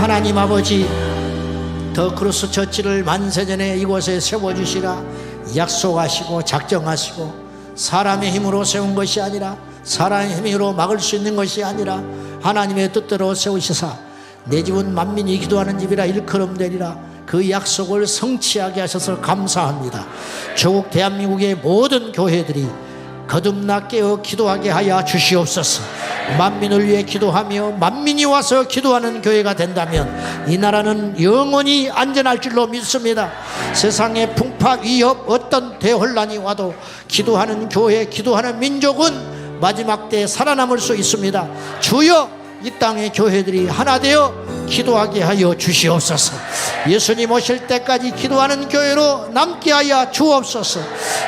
하나님 아버지 더 크로스 처치를 만세전에 이곳에 세워주시라 약속하시고 작정하시고 사람의 힘으로 세운 것이 아니라 사람의 힘으로 막을 수 있는 것이 아니라 하나님의 뜻대로 세우시사 내 집은 만민이 기도하는 집이라 일컬음 되리라. 그 약속을 성취하게 하셔서 감사합니다. 조국 대한민국의 모든 교회들이 거듭나 깨어 기도하게 하여 주시옵소서. 만민을 위해 기도하며 만민이 와서 기도하는 교회가 된다면 이 나라는 영원히 안전할 줄로 믿습니다. 세상에 풍파 위협 어떤 대혼란이 와도 기도하는 교회 기도하는 민족은 마지막 때 살아남을 수 있습니다. 주여 이 땅의 교회들이 하나 되어 기도하게 하여 주시옵소서. 예수님 오실 때까지 기도하는 교회로 남게 하여 주옵소서.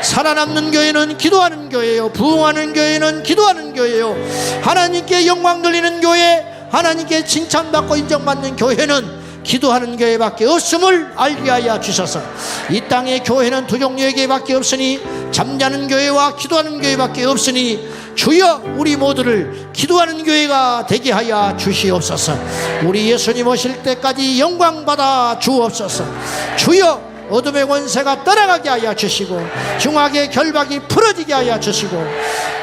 살아남는 교회는 기도하는 교회요, 부흥하는 교회는 기도하는 교회요, 하나님께 영광 돌리는 교회, 하나님께 칭찬받고 인정받는 교회는 기도하는 교회밖에 없음을 알게 하여 주셔서 이 땅의 교회는 두 종류의 교회밖에 없으니 잠자는 교회와 기도하는 교회밖에 없으니 주여 우리 모두를 기도하는 교회가 되게 하여 주시옵소서. 우리 예수님 오실 때까지 영광받아 주옵소서. 주여 어둠의 권세가 떠나가게 하여 주시고 중악의 결박이 풀어지게 하여 주시고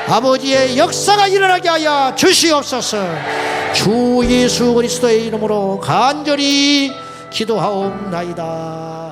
아버지의 역사가 일어나게 하여 주시옵소서. 주 예수 그리스도의 이름으로 간절히 기도하옵나이다.